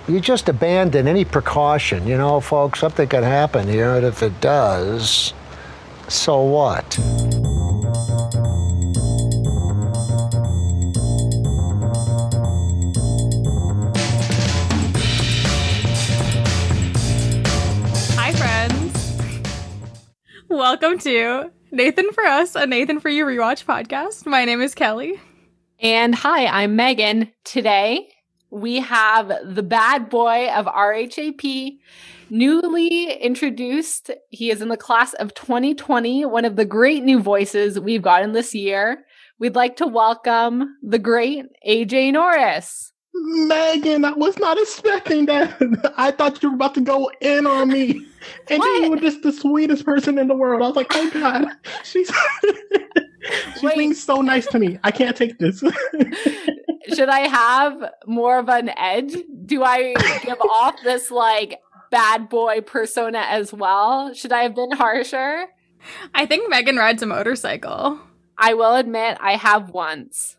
you just abandon any precaution. You know, folks, something could happen here, and if it does, so what? Hi, friends. Welcome to Nathan for Us, a Nathan for You rewatch podcast. My name is Kelly. And hi, I'm Megan. Today, we have the bad boy of RHAP, newly introduced. He is in the class of 2020, one of the great new voices we've gotten this year. We'd like to welcome the great AJ Norris. Megan, I was not expecting that. I thought you were about to go in on me. And you were just the sweetest person in the world. I was like, oh God, she's being so nice to me. I can't take this. Should I have more of an edge? Do I give off this like bad boy persona as well? Should I have been harsher? I think Megan rides a motorcycle. I will admit I have once.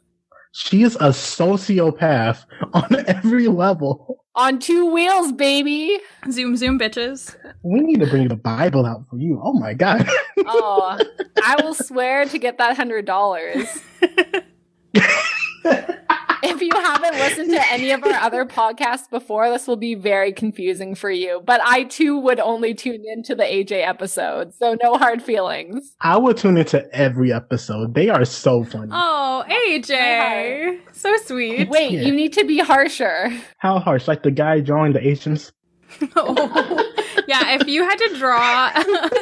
She is a sociopath on every level. On two wheels, baby. Zoom, zoom, bitches. We need to bring the Bible out for you. Oh my God. Oh, I will swear to get that $100. If you haven't listened to any of our other podcasts before, this will be very confusing for you. But I too would only tune into the AJ episode, so no hard feelings. I would tune into every episode. They are so funny. Oh, AJ. So sweet. Wait, Yeah. You need to be harsher. How harsh? Like the guy drawing the Asians? Oh. Yeah, if you had to draw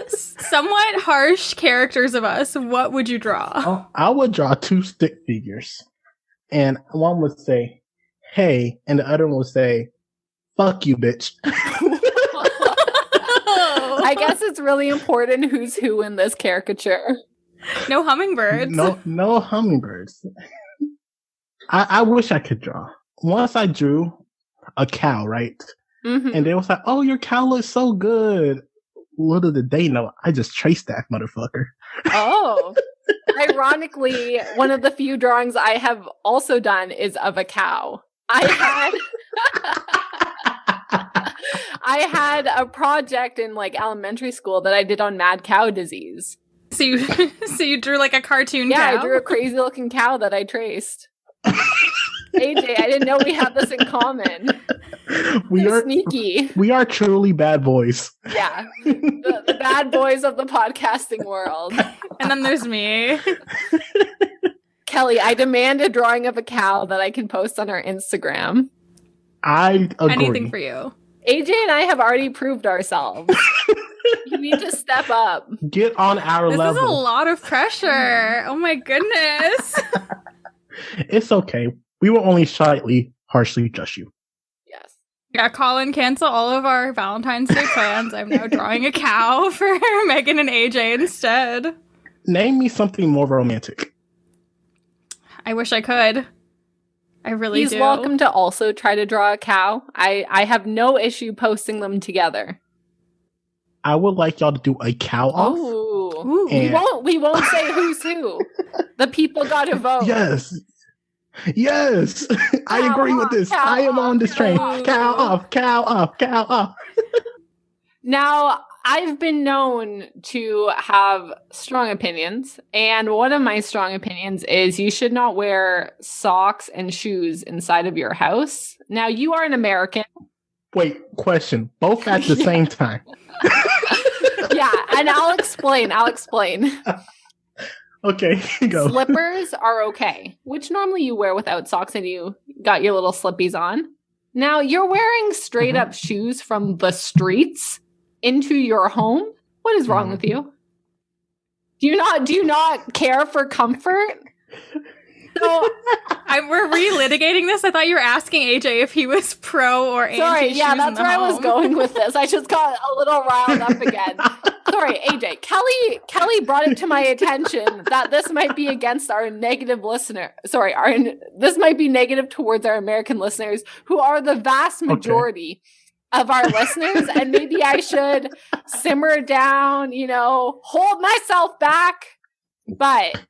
somewhat harsh characters of us, what would you draw? Oh, I would draw two stick figures. And one would say, hey, and the other one would say, fuck you, bitch. I guess it's really important who's who in this caricature. No hummingbirds. No hummingbirds. I wish I could draw. Once I drew a cow, right? Mm-hmm. And they was like, oh, your cow looks so good. Little did they know, I just traced that motherfucker. Oh. Ironically, one of the few drawings I have also done is of a cow. I had a project in like elementary school that I did on mad cow disease. So you drew like a cartoon cow? Yeah, I drew a crazy looking cow that I traced. AJ, I didn't know we had this in common. We are sneaky. We are truly bad boys. Yeah. The bad boys of the podcasting world. And then there's me. Kelly, I demand a drawing of a cow that I can post on our Instagram. I agree. Anything for you. AJ and I have already proved ourselves. You need to step up. Get on our level. This is a lot of pressure. Oh my goodness. It's okay. We will only slightly, harshly judge you. Yes. Yeah, Colin, cancel all of our Valentine's Day plans. I'm now drawing a cow for Megan and AJ instead. Name me something more romantic. I wish I could. I really do. He's welcome to also try to draw a cow. I have no issue posting them together. I would like y'all to do a cow off. Ooh. And- We won't say who's who. The people got to vote. Yes. I Cow agree off, with this. cow I am on this train. off. Cow off, cow off, cow off. Now, I've been known to have strong opinions, and one of my strong opinions is you should not wear socks and shoes inside of your house. Now, you are an American. Wait, question. Both at the same time. Yeah, and I'll explain. Okay, go. Slippers are okay, which normally you wear without socks and you got your little slippies on. Now, you're wearing straight up shoes from the streets into your home. What is wrong with you? Do you not care for comfort? So, we're relitigating this. I thought you were asking AJ if he was pro or anti. sorry, yeah, that's where I was home. going with this. I just got a little riled up again. Sorry, AJ. Kelly brought it to my attention that this might be against our negative listener. Sorry, this might be negative towards our American listeners, who are the vast majority of our listeners, and maybe I should simmer down, hold myself back. But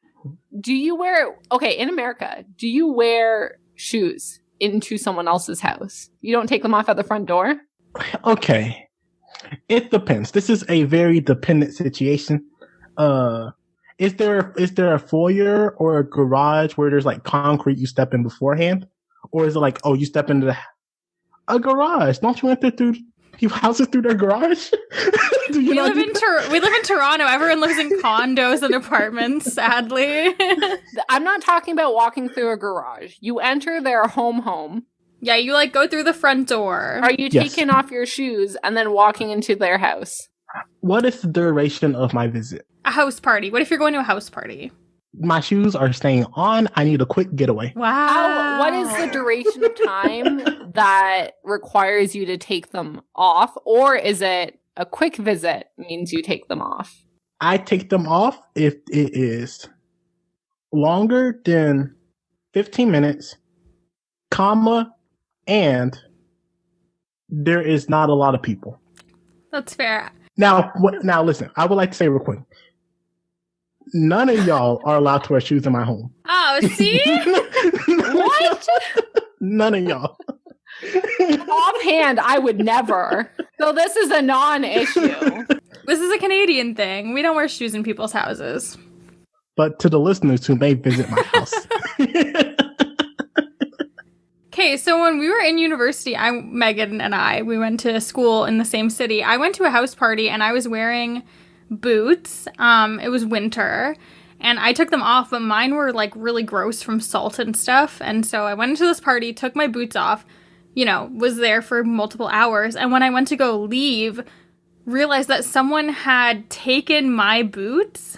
do you wear, in America, do you wear shoes into someone else's house? You don't take them off at the front door? Okay. It depends. This is a very dependent situation. Is there a foyer or a garage where there's like concrete you step in beforehand? Or is it like, oh, you step into a garage? Don't you enter through houses through their garage? We live in Toronto. Everyone lives in condos and apartments, sadly. I'm not talking about walking through a garage. You enter their home. Yeah, you like go through the front door. Are you taking off your shoes and then walking into their house? What is the duration of my visit? A house party. What if you're going to a house party? My shoes are staying on. I need a quick getaway. Wow. What is the duration of time that requires you to take them off? Or is it a quick visit means you take them off? I take them off if it is longer than 15 minutes, and there is not a lot of people. That's fair. Now listen, I would like to say real quick. None of y'all are allowed to wear shoes in my home. Oh, see? What? None of y'all. Offhand, I would never. So this is a non-issue. This is a Canadian thing. We don't wear shoes in people's houses. But to the listeners who may visit my house. Okay, so when we were in university, Megan and I, we went to school in the same city. I went to a house party and I was wearing boots. It was winter and I took them off, but mine were like really gross from salt and stuff. And so I went into this party, took my boots off, was there for multiple hours. And when I went to go leave, realized that someone had taken my boots.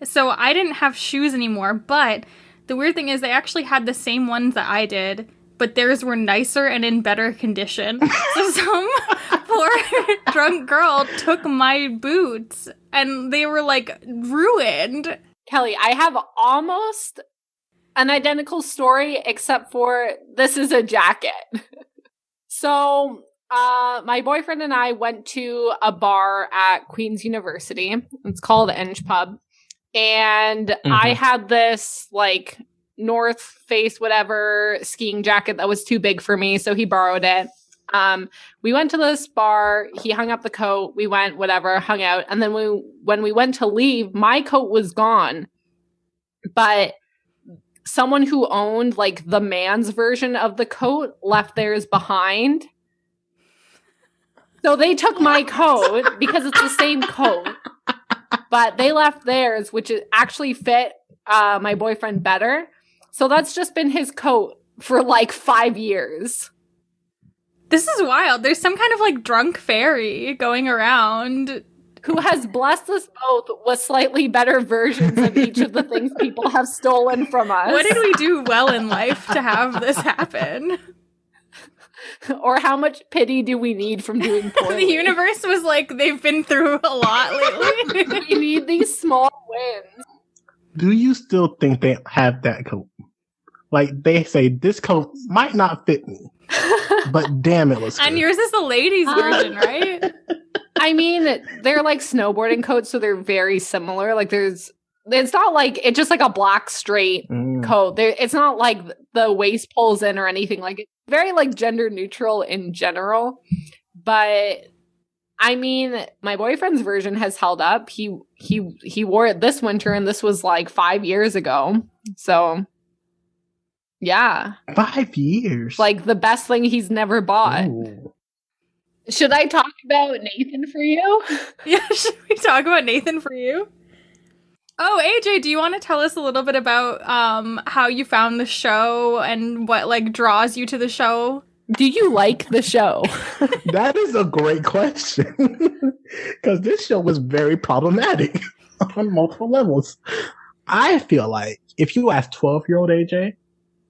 So I didn't have shoes anymore, but the weird thing is they actually had the same ones that I did, but theirs were nicer and in better condition. So some poor drunk girl took my boots and they were like ruined. Kelly, I have almost an identical story, except for this is a jacket. So my boyfriend and I went to a bar at Queen's University. It's called Inch Pub. And I had this like North Face whatever skiing jacket that was too big for me, so he borrowed it. We went to this bar, he hung up the coat, we went whatever, hung out, and then when we went to leave, my coat was gone. But someone who owned like the man's version of the coat left theirs behind. So they took my coat because it's the same coat. But they left theirs, which actually fit my boyfriend better. So that's just been his coat for like 5 years. This is wild. There's some kind of like drunk fairy going around. Who has blessed us both with slightly better versions of each of the things people have stolen from us. What did we do well in life to have this happen? Or how much pity do we need from doing poorly? The universe was like, they've been through a lot lately. We need these small wins. Do you still think they have that coat? Like, they say, this coat might not fit me, but damn, it looks good. And yours is the ladies' version, right? I mean, they're like snowboarding coats, so they're very similar. Like, it's not like, it's just like a black straight coat. It's not like the waist pulls in or anything. Like, it's very like gender neutral in general. But I mean, my boyfriend's version has held up. He wore it this winter, and this was like 5 years ago. So yeah. 5 years. Like the best thing he's never bought. Ooh. Should I talk about Nathan for you? Yeah, should we talk about Nathan for you? Oh, AJ, do you want to tell us a little bit about how you found the show and what like draws you to the show? Do you like the show? That is a great question. Because this show was very problematic on multiple levels. I feel like if you asked 12-year-old AJ,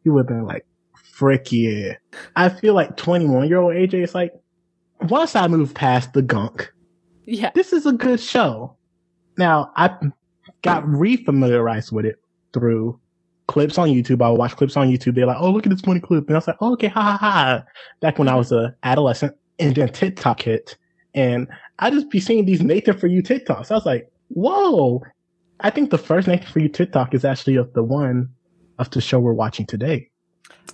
he would have been like, frick yeah. I feel like 21-year-old AJ is like, once I move past the gunk, Yeah. this is a good show. Now, I got re-familiarized with it through clips on YouTube. I would watch clips on YouTube. They're like, oh, look at this funny clip. And I was like, oh, okay, ha ha ha. Back when I was an adolescent, and then TikTok hit. And I just be seeing these Nathan For You TikToks. I was like, whoa. I think the first Nathan For You TikTok is actually of the one of the show we're watching today.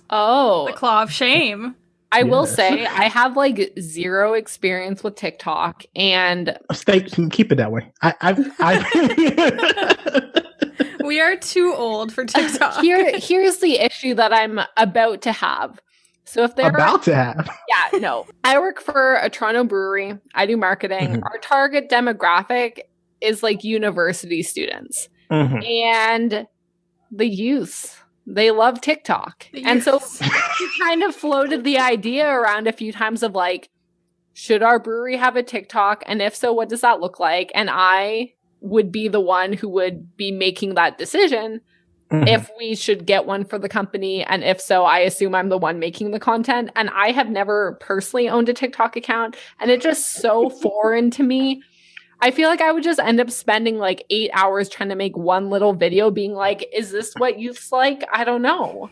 Oh, The claw of shame. I will Yes. say I have like zero experience with TikTok, and Keep it that way. We are too old for TikTok. here's the issue that I'm about to have. So if they're about to have. Yeah, no. I work for a Toronto brewery. I do marketing. Mhm. Our target demographic is like university students. Mhm. And the youth, they love TikTok. And so we kind of floated the idea around a few times of like, should our brewery have a TikTok? And if so, what does that look like? And I would be the one who would be making that decision. Mhm. If we should get one for the company, and if so, I assume I'm the one making the content. And I have never personally owned a TikTok account, and it's just so foreign to me. I feel like I would just end up spending like 8 hours trying to make one little video being like, is this what youth's like? I don't know.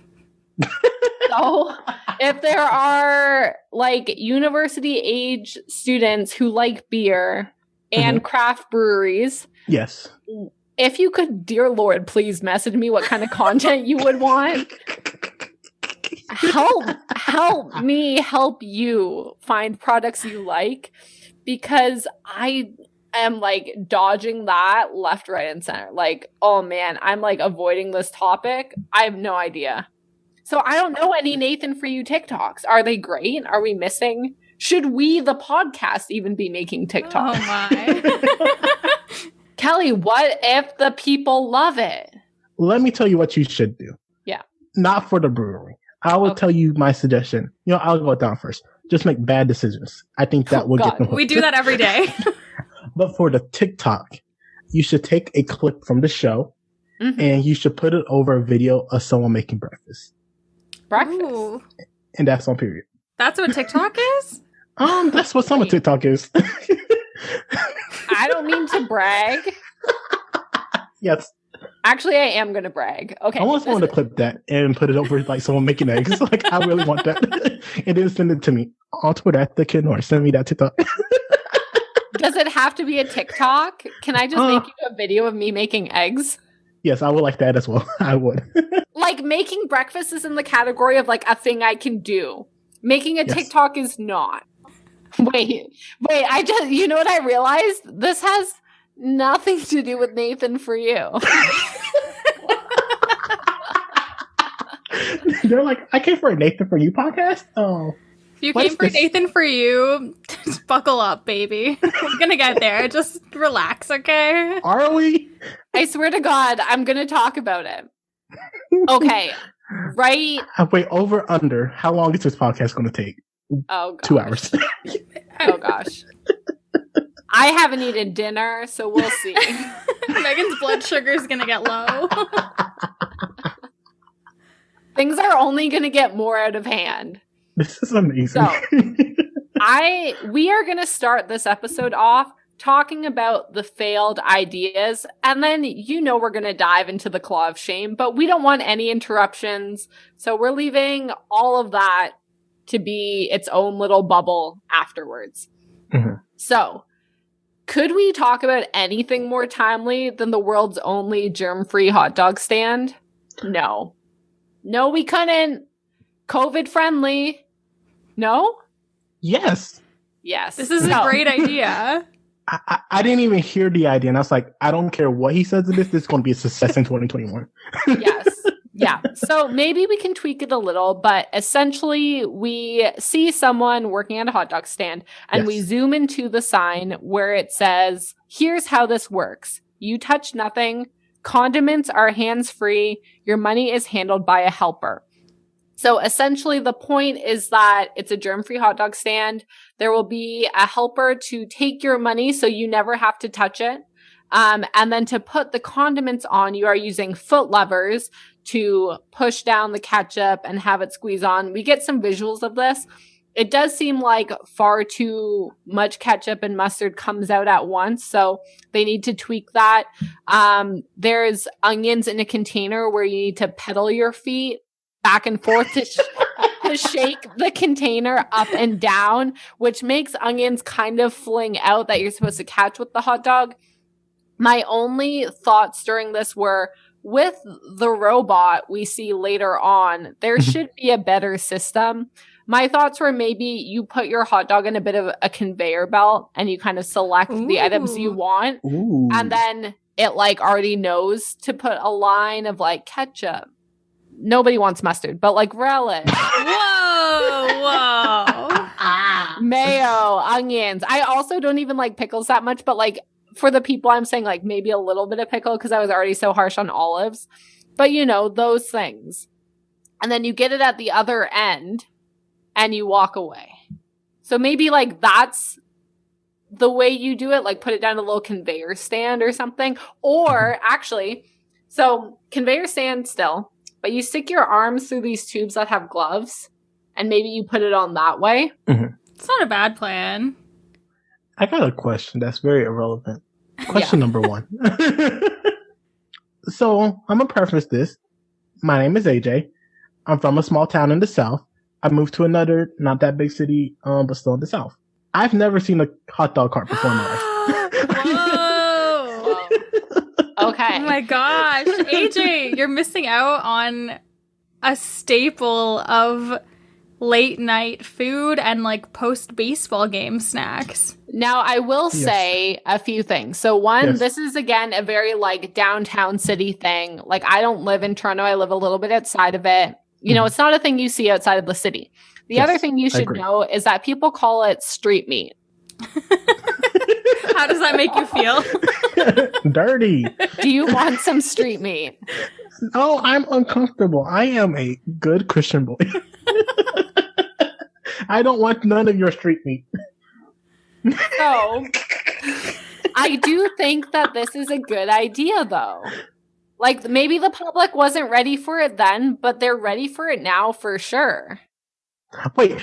So if there are like university age students who like beer and craft breweries, Yes. if you could, dear Lord, please message me what kind of content you would want. Help me help you find products you like, because I am like dodging that left, right, and center. Like, oh man, I'm like avoiding this topic. I have no idea. So I don't know any Nathan For You TikToks. Are they great? Are we missing? Should we, the podcast, even be making TikToks? Oh my. Kelly, what if the people love it? Let me tell you what you should do. Yeah. Not for the brewery. I will tell you my suggestion. I'll go down first. Just make bad decisions. I think that will get them hooked. We do that every day. But for the TikTok, you should take a clip from the show and you should put it over a video of someone making breakfast. Breakfast. Ooh. And that's on period. That's what TikTok is? That's what some of TikTok is. I don't mean to brag. Yes. Actually, I am going to brag. Okay. I want someone to clip that and put it over like someone making eggs. Like, I really want that. And then send it to me on Twitter at the Kid Norris. Send me that TikTok. Does it have to be a TikTok? Can I just make you a video of me making eggs? Yes, I would like that as well. I would. Like, making breakfast is in the category of like a thing I can do. Making a TikTok is not. Wait, I just, you know what I realized? This has nothing to do with Nathan For You. They're like, I came for a Nathan For You podcast? Oh. If you came for Nathan For You, just buckle up, baby. We're gonna get there. Just relax, okay? Are we? I swear to God, I'm gonna talk about it. Okay, right? Wait, over, under. How long is this podcast going to take? Oh, gosh. 2 hours. Oh, gosh. I haven't eaten dinner, so we'll see. Megan's blood sugar is gonna get low. Things are only gonna get more out of hand. This is amazing. So, we are gonna start this episode off talking about the failed ideas, and then we're gonna dive into the claw of shame, but we don't want any interruptions, so we're leaving all of that to be its own little bubble afterwards. Mm-hmm. So, could we talk about anything more timely than the world's only germ-free hot dog stand? No, we couldn't. COVID friendly. No? Yes. Yes. This is a great idea. I didn't even hear the idea, and I was like, I don't care what he says in this is going to be a success in 2021. Yes. Yeah. So maybe we can tweak it a little, but essentially we see someone working at a hot dog stand and we zoom into the sign where it says, here's how this works. You touch nothing. Condiments are hands-free. Your money is handled by a helper. So essentially the point is that it's a germ-free hot dog stand. There will be a helper to take your money so you never have to touch it. And then to put the condiments on, you are using foot levers to push down the ketchup and have it squeeze on. We get some visuals of this. It does seem like far too much ketchup and mustard comes out at once, so they need to tweak that. There's onions in a container where you need to pedal your feet back and forth to shake the container up and down, which makes onions kind of fling out that you're supposed to catch with the hot dog. My only thoughts during this were, with the robot we see later on, there should be a better system. My thoughts were maybe you put your hot dog in a bit of a conveyor belt and you kind of select the items you want. Ooh. And then it like already knows to put a line of like ketchup. Nobody wants mustard, but like relish. Whoa. Mayo, onions. I also don't even like pickles that much, but like for the people I'm saying like maybe a little bit of pickle because I was already so harsh on olives. But you know, those things. And then you get it at the other end and you walk away. So maybe like that's the way you do it, like put it down a little conveyor stand or something. Or actually, so conveyor stand still, but you stick your arms through these tubes that have gloves and maybe you put it on that way. It's not a bad plan. I got a question that's very irrelevant. Question number 1. So I'm going to preface this. My name is AJ. I'm from a small town in the South. I moved to another, not that big city, but still in the South. I've never seen a hot dog cart before in my life. Whoa. Okay. Oh my gosh. AJ, you're missing out on a staple of late night food and like post baseball game snacks. Now, I will say a few things. So one, this is again a very like downtown city thing. Like I don't live in Toronto. I live a little bit outside of it. You know, it's not a thing you see outside of the city. The other thing you should know is that people call it street meat. How does that make you feel? Dirty. Do you want some street meat? No, I'm uncomfortable. I am a good Christian boy. I don't want none of your street meat. So, I do think that this is a good idea, though. Like, maybe the public wasn't ready for it then, but they're ready for it now for sure. Wait.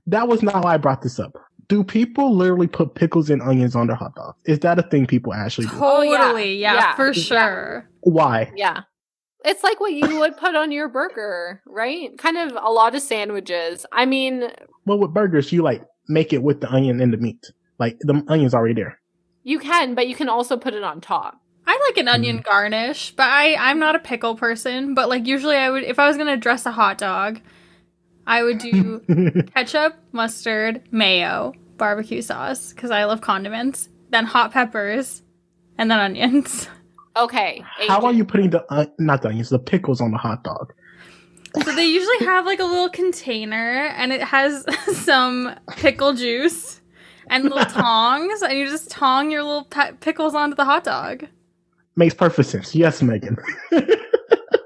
That was not why I brought this up. Do people literally put pickles and onions on their hot dogs? Is that a thing people actually do? Totally, yeah, for sure. Why? Yeah. It's like what you would put on your burger, right? Kind of a lot of sandwiches. I mean... Well, with burgers, you like make it with the onion and the meat. Like, the onion's already there. You can, but you can also put it on top. I like an onion garnish, but I'm not a pickle person. But like usually I would, if I was going to dress a hot dog, I would do ketchup, mustard, mayo, barbecue sauce, because I love condiments, then hot peppers, and then onions. Okay. How are you putting not the onions, the pickles on the hot dog? So they usually have like a little container, and it has some pickle juice and little tongs, and you just tong your little pickles onto the hot dog. Makes perfect sense. Yes, Megan.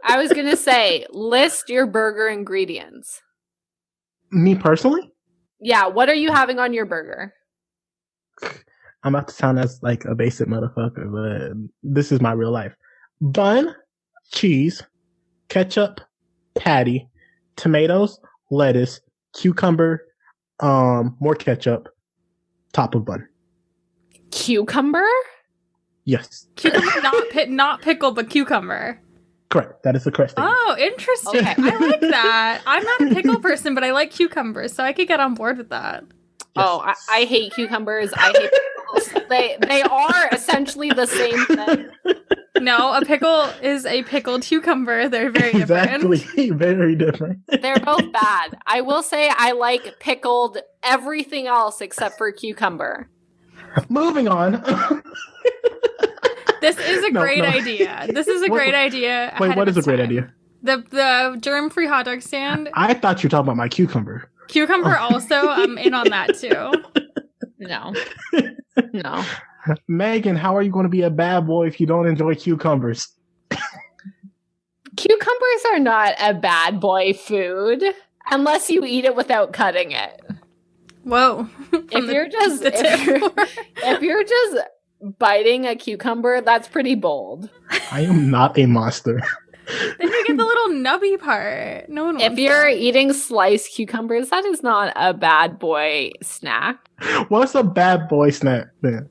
I was going to say, list your burger ingredients. Me personally? Yeah, what are you having on your burger? I'm about to sound as like a basic motherfucker, but this is my real life. Bun, cheese, ketchup, patty, tomatoes, lettuce, cucumber, more ketchup, top of bun. Cucumber? Yes. Cucumber, not pickle, but cucumber. Correct. That is the correct statement. Oh, interesting. Okay. I like that. I'm not a pickle person, but I like cucumbers, so I could get on board with that. Yes. Oh, I hate cucumbers. I hate pickles. They are essentially the same thing. No, a pickle is a pickled cucumber. They're very different. Exactly. Very different. They're both bad. I will say I like pickled everything else except for cucumber. Moving on. This is a great idea. This is a great idea. Wait, what is a great idea? The germ-free hot dog stand. I thought you were talking about my cucumber. Cucumber also, I'm in on that too. No. Megan, how are you going to be a bad boy if you don't enjoy cucumbers? Cucumbers are not a bad boy food unless you eat it without cutting it. Whoa. If you're just biting a cucumber, that's pretty bold. I am not a monster. Then you get the little nubby part. No one wants If you're that. eating sliced cucumbers, that is not a bad boy snack. What's a bad boy snack then?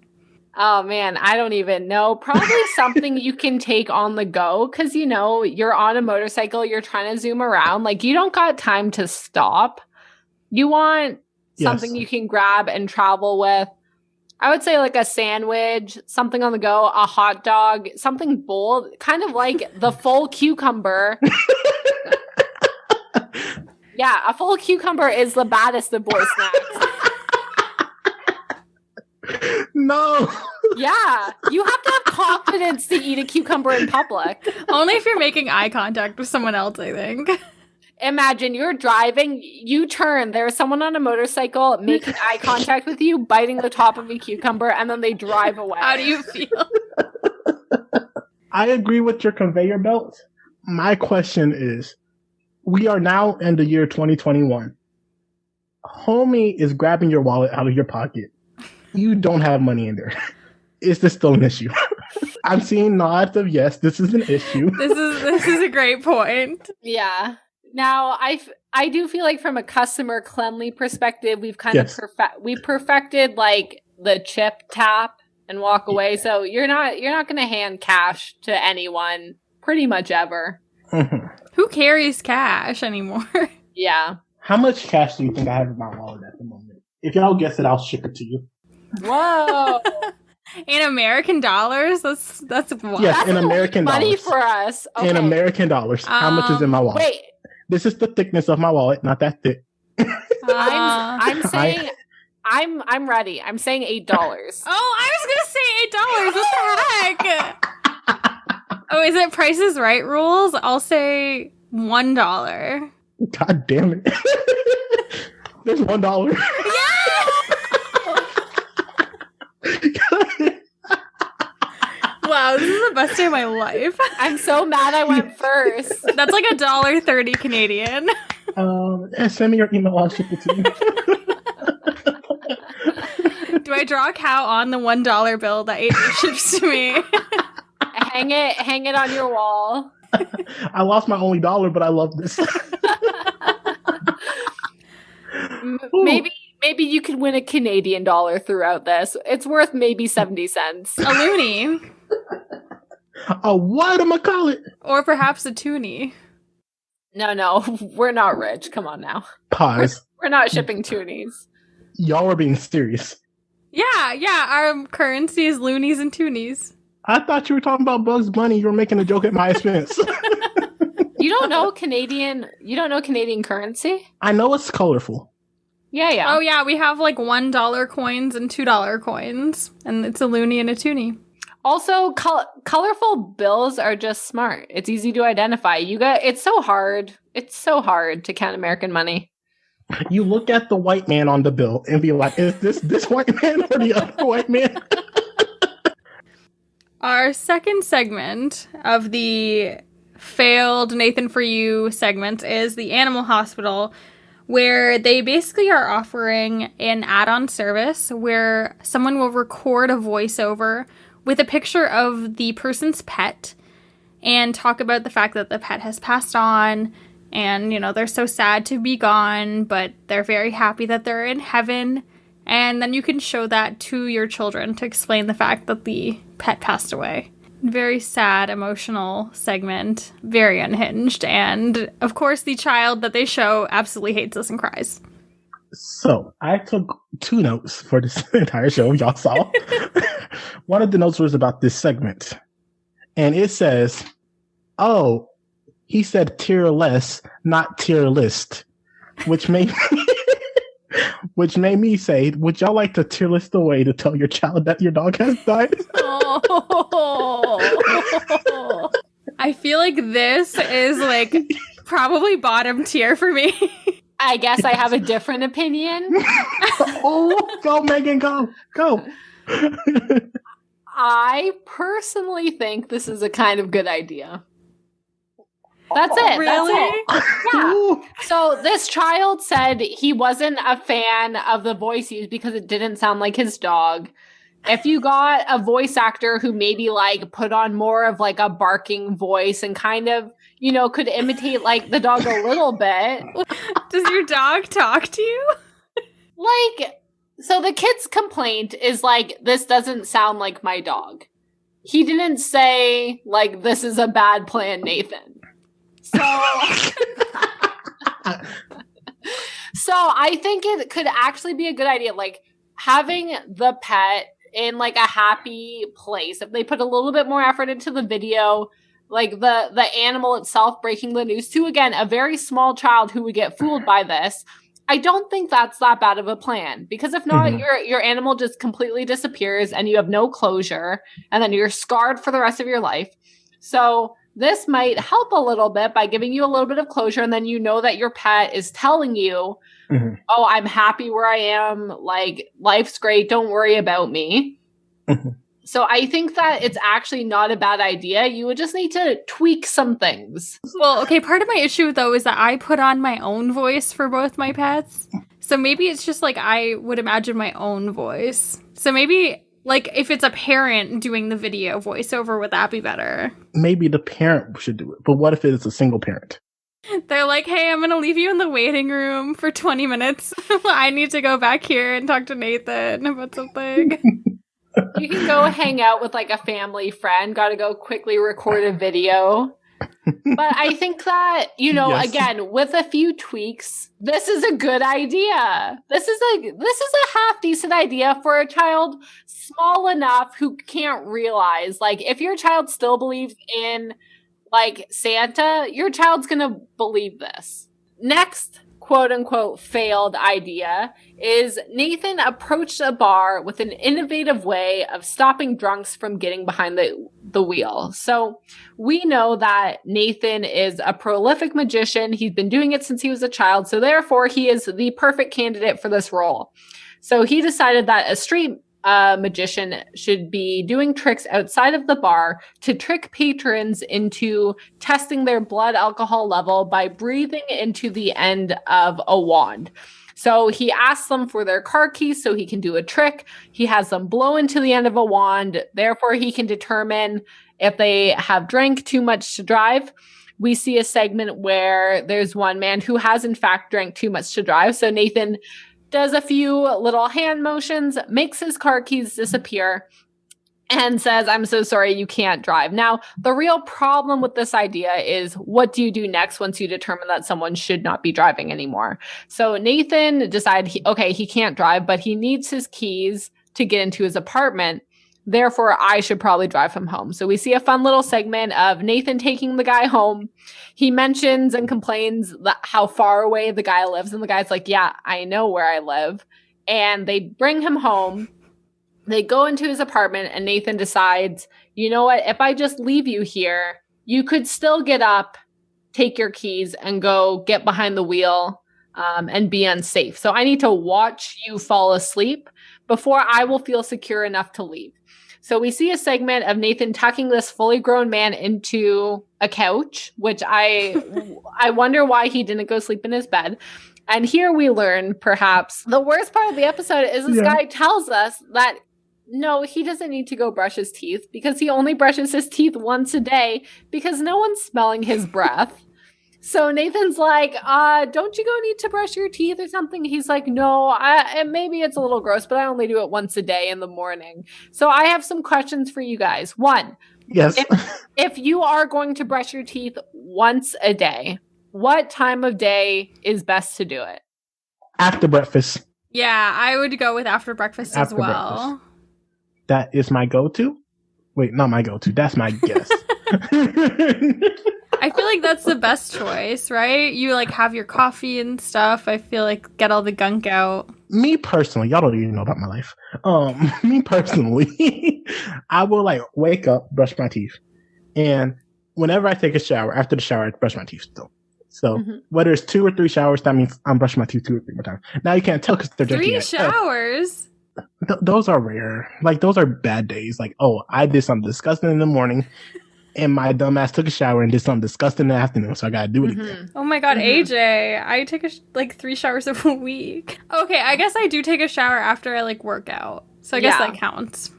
Oh man, I don't even know. Probably something you can take on the go because, you know, you're on a motorcycle, you're trying to zoom around. Like, you don't got time to stop. You want something you can grab and travel with. I would say like a sandwich, something on the go, a hot dog, something bold, kind of like the full cucumber. Yeah, a full cucumber is the baddest of boy snacks. No. Yeah, you have to have confidence to eat a cucumber in public. Only if you're making eye contact with someone else, I think. Imagine you're driving, you turn, there's someone on a motorcycle making eye contact with you, biting the top of a cucumber, and then they drive away. How do you feel? I agree with your conveyor belt. My question is, we are now in the year 2021. Homie is grabbing your wallet out of your pocket. You don't have money in there. Is this still an issue? I'm seeing nods of yes, this is an issue. This is a great point. Yeah. Now, I do feel like from a customer cleanly perspective, we've kind of perfected like the chip tap and walk away. So you're not going to hand cash to anyone pretty much ever. Mm-hmm. Who carries cash anymore? Yeah. How much cash do you think I have in my wallet at the moment? If y'all guess it, I'll ship it to you. Whoa. In American dollars? That's wild. Yes, in American dollars. Money for us. Okay. In American dollars. How much is in my wallet? Wait. This is the thickness of my wallet, not that thick. I'm saying I'm ready. I'm saying $8. Oh, I was gonna say $8. What the heck? Oh, is it Price is Right rules? I'll say $1. God damn it. There's $1. Wow, this is the best day of my life. I'm so mad I went first. That's like $1.30 Canadian. Send me your email, I'll ship it to you. Do I draw a cow on the $1 bill that AJ ships to me? Hang it on your wall. I lost my only dollar, but I love this. Maybe you could win a Canadian dollar throughout this. It's worth maybe 70 cents. A loonie. A whatchamacallit? Or perhaps a toonie. No, we're not rich. Come on now. Pause. We're not shipping toonies. Y'all are being serious. Yeah, our currency is loonies and toonies. I thought you were talking about Bugs Bunny. You were making a joke at my expense. You don't know Canadian currency? I know it's colorful. Yeah. Oh yeah, we have like $1 coins and $2 coins. And it's a loonie and a toonie. Also, colorful bills are just smart. It's easy to identify. It's so hard. It's so hard to count American money. You look at the white man on the bill and be like, is this white man or the other white man? Our second segment of the failed Nathan For You segment is the Animal Hospital, where they basically are offering an add-on service where someone will record a voiceover with a picture of the person's pet and talk about the fact that the pet has passed on and, they're so sad to be gone, but they're very happy that they're in heaven. And then you can show that to your children to explain the fact that the pet passed away. Very sad, emotional segment, very unhinged. And, of course, the child that they show absolutely hates this and cries. So, I took 2 notes for this entire show, y'all saw. One of the notes was about this segment. And it says, oh, he said tier less, not tier list. Which made me say, would y'all like to tier list away to tell your child that your dog has died? Oh. I feel like this is like probably bottom tier for me. I guess I have a different opinion. Oh, go Megan, go. I personally think this is a kind of good idea. That's it. Really? That's it. Yeah. So this child said he wasn't a fan of the voice used because it didn't sound like his dog. If you got a voice actor who maybe like put on more of like a barking voice and kind of, could imitate like the dog a little bit. Does your dog talk to you? So the kid's complaint is like, this doesn't sound like my dog. He didn't say like, this is a bad plan, Nathan. So I think it could actually be a good idea. Like, having the pet in like a happy place, if they put a little bit more effort into the video, like the animal itself breaking the news to, again, a very small child who would get fooled by this, I don't think that's that bad of a plan. Because if not, your animal just completely disappears and you have no closure, and then you're scarred for the rest of your life. So this might help a little bit by giving you a little bit of closure, and then you know that your pet is telling you, oh, I'm happy where I am, like, life's great, don't worry about me. So I think that it's actually not a bad idea. You would just need to tweak some things. Well, okay, part of my issue, though, is that I put on my own voice for both my pets. So maybe it's just like I would imagine my own voice. So maybe, like, if it's a parent doing the video voiceover, would that be better? Maybe the parent should do it. But what if it's a single parent? They're like, hey, I'm going to leave you in the waiting room for 20 minutes. I need to go back here and talk to Nathan about something. You can go hang out with like a family friend. Got to go quickly record a video. But I think that, you know, again, with a few tweaks, this is a good idea. This is a half decent idea for a child small enough who can't realize, like, if your child still believes in like Santa, your child's going to believe this. Next, quote unquote, failed idea is Nathan approached a bar with an innovative way of stopping drunks from getting behind the wheel. So we know that Nathan is a prolific magician. He's been doing it since he was a child. So therefore, he is the perfect candidate for this role. So he decided that a street magician should be doing tricks outside of the bar to trick patrons into testing their blood alcohol level by breathing into the end of a wand. So he asks them for their car keys so he can do a trick. He has them blow into the end of a wand. Therefore, he can determine if they have drank too much to drive. We see a segment where there's one man who has in fact drank too much to drive. So Nathan does a few little hand motions, makes his car keys disappear, and says, I'm so sorry, you can't drive. Now, the real problem with this idea is, what do you do next once you determine that someone should not be driving anymore? So Nathan decided, he can't drive, but he needs his keys to get into his apartment. Therefore, I should probably drive him home. So we see a fun little segment of Nathan taking the guy home. He mentions and complains how far away the guy lives. And the guy's like, yeah, I know where I live. And they bring him home. They go into his apartment and Nathan decides, you know what? If I just leave you here, you could still get up, take your keys, and go get behind the wheel and be unsafe. So I need to watch you fall asleep before I will feel secure enough to leave. So we see a segment of Nathan tucking this fully grown man into a couch, which I wonder why he didn't go sleep in his bed. And here we learn, perhaps, the worst part of the episode is this guy tells us that, no, he doesn't need to go brush his teeth because he only brushes his teeth once a day because no one's smelling his breath. So Nathan's like, don't you go need to brush your teeth or something? He's like, no, maybe it's a little gross, but I only do it once a day in the morning. So I have some questions for you guys. One, yes, if you are going to brush your teeth once a day, what time of day is best to do it? After breakfast. Yeah, I would go with after breakfast as well. Breakfast. That is my go-to. Wait, not my go-to. That's my guess. I feel like that's the best choice, right? You like have your coffee and stuff. I feel like get all the gunk out. Me personally, y'all don't even know about my life. Me personally, I will like wake up, brush my teeth, and whenever I take a shower, after the shower, I brush my teeth still. So whether it's 2 or 3 showers, that means I'm brushing my teeth 2 or 3 more times. Now you can't tell because they're dirty. 3 showers? Those are rare. Like those are bad days. Like, oh, I did something disgusting in the morning. And my dumbass took a shower and did something disgusting in the afternoon, so I gotta do it again. Oh my god, AJ, I take like 3 showers a week. Okay, I guess I do take a shower after I like work out, so I guess that counts.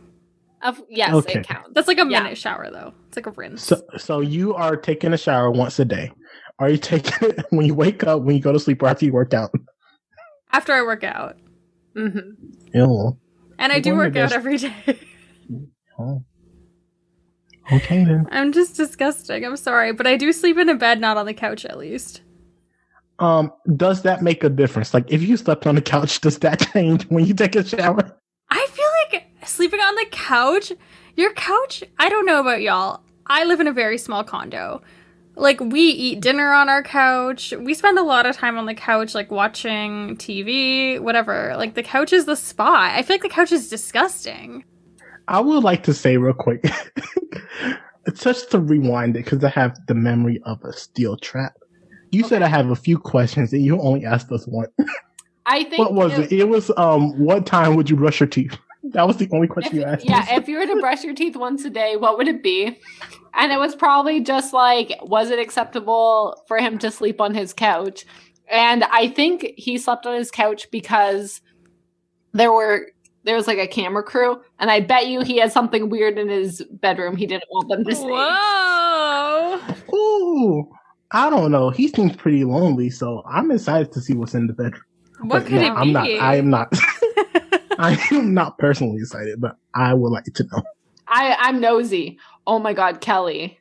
Yes, okay. It counts. That's like a minute shower though. It's like a rinse. So you are taking a shower once a day. Are you taking it when you wake up, when you go to sleep, or after you work out? After I work out. Ew. And I do work out every day. Oh. Okay then. I'm just disgusting. I'm sorry, but I do sleep in a bed, not on the couch at least. Does that make a difference? Like, if you slept on the couch, does that change when you take a shower? I feel like sleeping on the couch, your couch, I don't know about y'all. I live in a very small condo. Like, we eat dinner on our couch. We spend a lot of time on the couch, like, watching TV, whatever. Like, the couch is the spot. I feel like the couch is disgusting. I would like to say real quick, just to rewind it, because I have the memory of a steel trap. You said I have a few questions, and you only asked us one. I think. What was it? It was, what time would you brush your teeth? That was the only question you asked. Yeah, if you were to brush your teeth once a day, what would it be? And it was probably just like, was it acceptable for him to sleep on his couch? And I think he slept on his couch because there was like a camera crew, and I bet you he had something weird in his bedroom he didn't want them to see. Whoa! Ooh, I don't know. He seems pretty lonely, so I'm excited to see what's in the bedroom. What could it be? I am not. I am not personally excited, but I would like to know. I'm nosy. Oh my God, Kelly,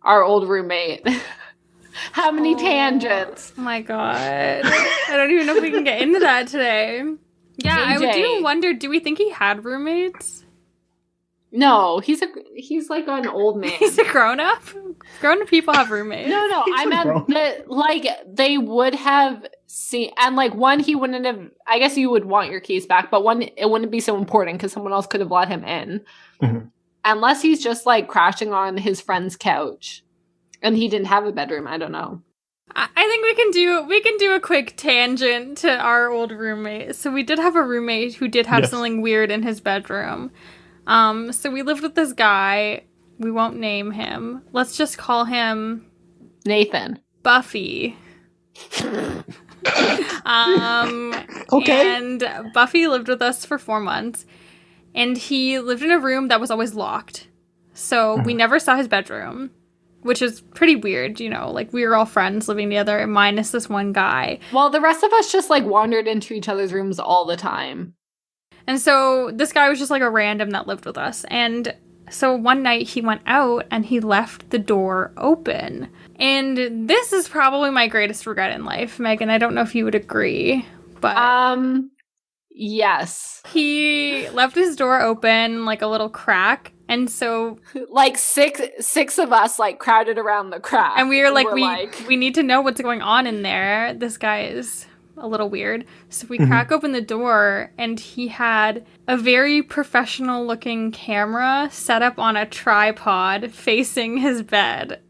our old roommate. How many tangents? Oh my God. I don't even know if we can get into that today. Yeah, AJ. I do wonder, do we think he had roommates? No, he's like an old man. He's a grown-up? Grown-up people have roommates. No, I meant that, like, they would have seen, and like, one, he wouldn't have, I guess you would want your keys back, but one, it wouldn't be so important because someone else could have let him in. Mm-hmm. Unless he's just like crashing on his friend's couch and he didn't have a bedroom. I don't know. I think we can do a quick tangent to our old roommate. So we did have a roommate who did have something weird in his bedroom. So we lived with this guy. We won't name him. Let's just call him Nathan. Buffy. Okay. And Buffy lived with us for 4 months. And he lived in a room that was always locked. So we never saw his bedroom, which is pretty weird, you know, like we were all friends living together minus this one guy. Well, the rest of us just like wandered into each other's rooms all the time. And so this guy was just like a random that lived with us. And so one night he went out and he left the door open. And this is probably my greatest regret in life, Megan. I don't know if you would agree, but yes. He left his door open, like a little crack. And so like six of us like crowded around the crack. And we were like, we need to know what's going on in there. This guy is a little weird. So we crack open the door and he had a very professional looking camera set up on a tripod facing his bed.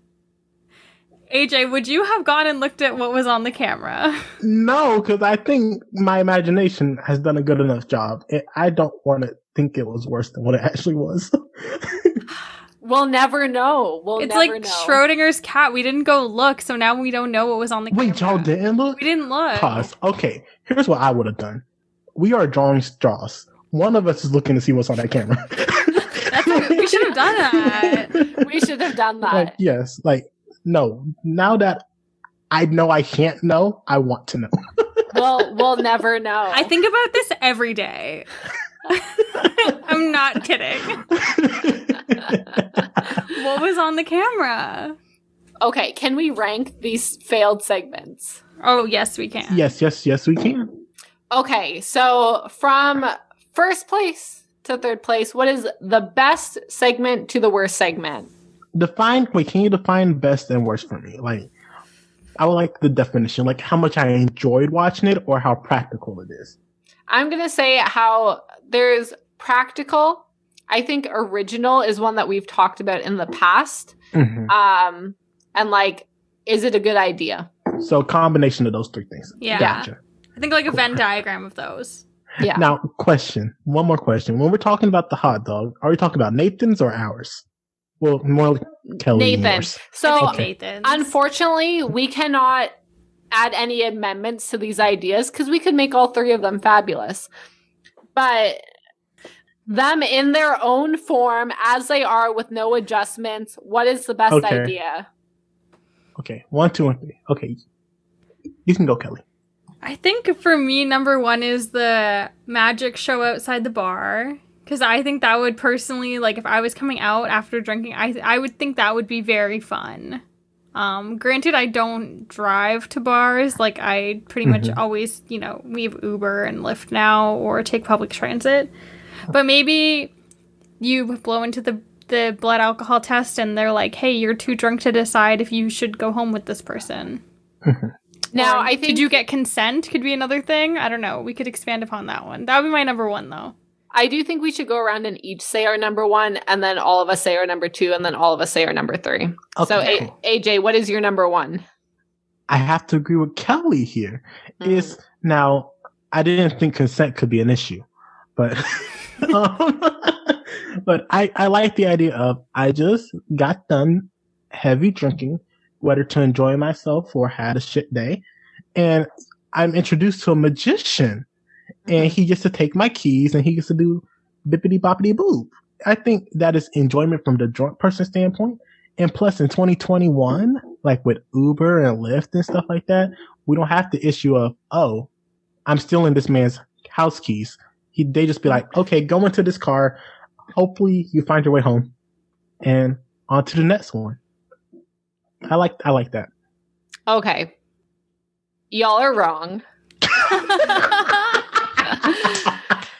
AJ, would you have gone and looked at what was on the camera? No, because I think my imagination has done a good enough job. I don't want to think it was worse than what it actually was. We'll never know. It's like Schrodinger's cat. We didn't go look, so now we don't know what was on the camera. Wait, y'all didn't look? We didn't look. Pause. Okay, here's what I would have done. We are drawing straws. One of us is looking to see what's on that camera. We should have done that. We should have done that. Like, yes, like, no. Now that I know I can't know, I want to know. We'll never know. I think about this every day. I'm not kidding. What was on the camera? Okay, can we rank these failed segments? Oh, yes, we can. Yes, we can. Okay, so from first place to third place, what is the best segment to the worst segment? Can you define best and worst for me? Like, I would like the definition, like how much I enjoyed watching it or how practical it is. I'm going to say how there's practical. I think original is one that we've talked about in the past. And like, is it a good idea? So a combination of those three things. Yeah. Gotcha. I think like a Venn diagram of those. Yeah. Now, one more question. When we're talking about the hot dog, are we talking about Nathan's or ours? Well, more like Kelly and Nathan. yours. So, Nathan's. Unfortunately, we cannot add any amendments to these ideas because we could make all three of them fabulous. But them in their own form, as they are, with no adjustments, what is the best idea? Okay, 1, 2, and 3. Okay, you can go, Kelly. I think for me, number one is the magic show outside the bar. Because I think that would personally, like, if I was coming out after drinking, I would think that would be very fun. Granted, I don't drive to bars. Like, I pretty much always, we have Uber and Lyft now or take public transit. But maybe you blow into the blood alcohol test and they're like, hey, you're too drunk to decide if you should go home with this person. Now, Or, I think... Did you get consent? Could be another thing. I don't know. We could expand upon that one. That would be my number one, though. I do think we should go around and each say our number one, and then all of us say our number two, and then all of us say our number three. Okay. So, AJ, what is your number one? I have to agree with Kelly here. Now, I didn't think consent could be an issue, but but I like the idea of I just got done heavy drinking, whether to enjoy myself or had a shit day, and I'm introduced to a magician, and he gets to take my keys and he gets to do bippity boppity boop. I think that is enjoyment from the drunk person standpoint. And plus, in 2021, like with Uber and Lyft and stuff like that, we don't have the issue of, oh, I'm stealing this man's house keys. They just be like, okay, go into this car. Hopefully you find your way home. And on to the next one. I like that. Okay. Y'all are wrong.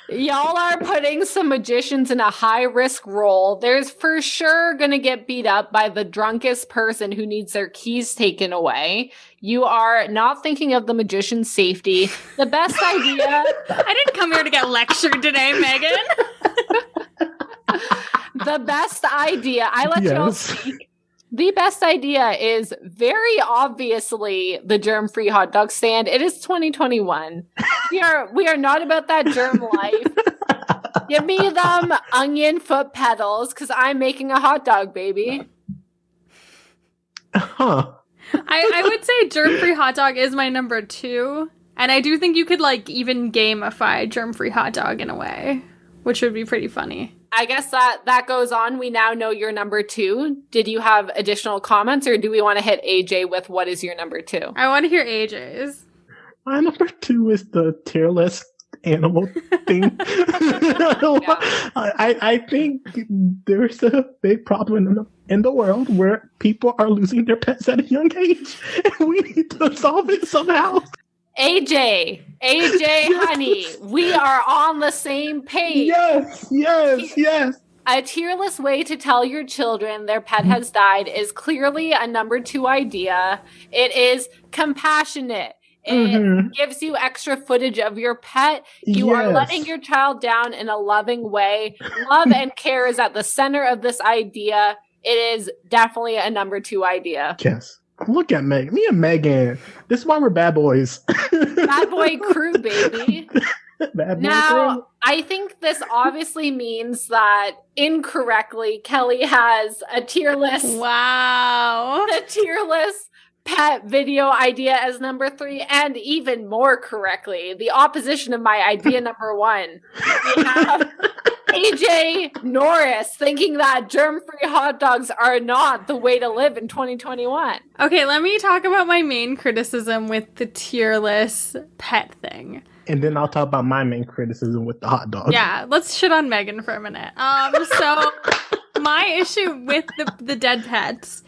Y'all are putting some magicians in a high-risk role. There's for sure going to get beat up by the drunkest person who needs their keys taken away. You are not thinking of the magician's safety. The best idea... I didn't come here to get lectured today, Megan. The best idea... I let y'all speak. The best idea is very obviously the germ-free hot dog stand. It is 2021. We are not about that germ life. Give me them onion foot pedals because I'm making a hot dog, baby. Huh. I would say germ-free hot dog is my number two. And I do think you could even gamify germ-free hot dog in a way, which would be pretty funny. I guess that goes on. We now know your number two. Did you have additional comments, or do we want to hit AJ with what is your number two? I want to hear AJ's. My number two is the tearless animal thing. I think there's a big problem in the world where people are losing their pets at a young age, and we need to solve it somehow. AJ, honey, we are on the same page. Yes. A tearless way to tell your children their pet has died is clearly a number two idea. It is compassionate. It gives you extra footage of your pet. You are letting your child down in a loving way. Love and care is at the center of this idea. It is definitely a number two idea. Yes. Look at Megan. Me and Megan. This is why we're bad boys. Bad boy crew, baby. Bad boy Now, crew. I think this obviously means that incorrectly, Kelly has a tearless. Wow. The tearless pet video idea as number three, and even more correctly, the opposition of my idea number one. We have AJ Norris thinking that germ-free hot dogs are not the way to live in 2021. Okay, let me talk about my main criticism with the tearless pet thing. And then I'll talk about my main criticism with the hot dog. Yeah, let's shit on Megan for a minute. So my issue with the dead pets,